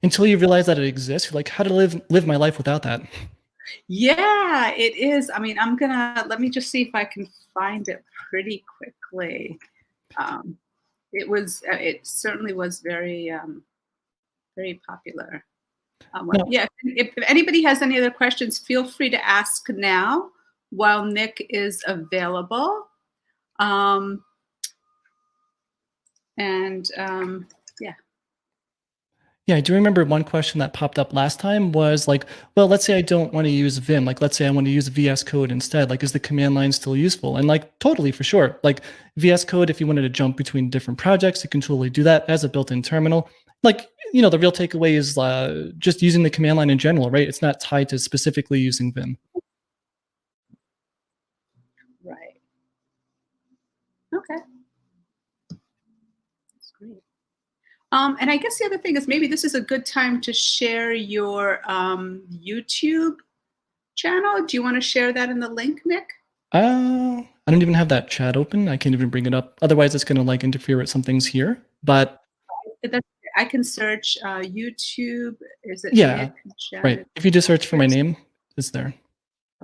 until you realize that it exists, you're like, how to live my life without that? Yeah, it is. I mean, let me just see if I can find it pretty quickly. It certainly was very, very popular. No. Yeah, if anybody has any other questions, feel free to ask now while Nick is available. Yeah. Yeah, I do remember one question that popped up last time was like, well, let's say I don't want to use Vim. Like, let's say I want to use VS Code instead. Like, is the command line still useful? And like, totally, for sure. Like VS Code, if you wanted to jump between different projects, you can totally do that as a built-in terminal. Like, the real takeaway is just using the command line in general, right? It's not tied to specifically using Vim. Right. Okay. That's great. And I guess the other thing is maybe this is a good time to share your YouTube channel. Do you want to share that in the link, Nick? I don't even have that chat open. I can't even bring it up. Otherwise, it's going to like interfere with some things here. But I can search YouTube. Is it? Yeah, right. If you just search for my name, it's there.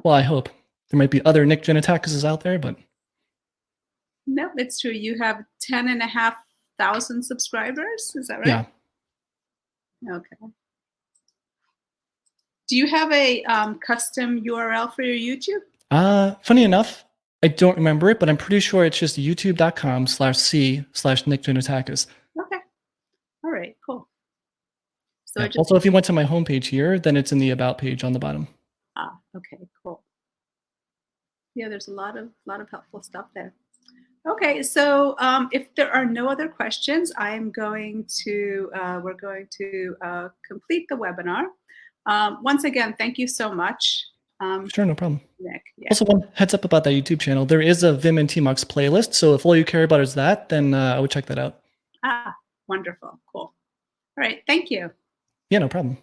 Well, I hope. There might be other Nick Janetakis out there, but no, it's true. You have 10,500 subscribers. Is that right? Yeah. Okay. Do you have a custom URL for your YouTube? Funny enough, I don't remember it, but I'm pretty sure it's just youtube.com/c/Nick Janetakis. Okay. All right. Cool. So yeah. Also, if you went to my homepage here, then it's in the About page on the bottom. Okay. Cool. Yeah, there's a lot of helpful stuff there. Okay, so if there are no other questions, we're going to complete the webinar. Once again, thank you so much. Sure, no problem. Nick. Yeah. Also, one heads up about that YouTube channel. There is a Vim and tmux playlist, so if all you care about is that, then I would check that out. Wonderful. Cool. All right, thank you. Yeah, no problem.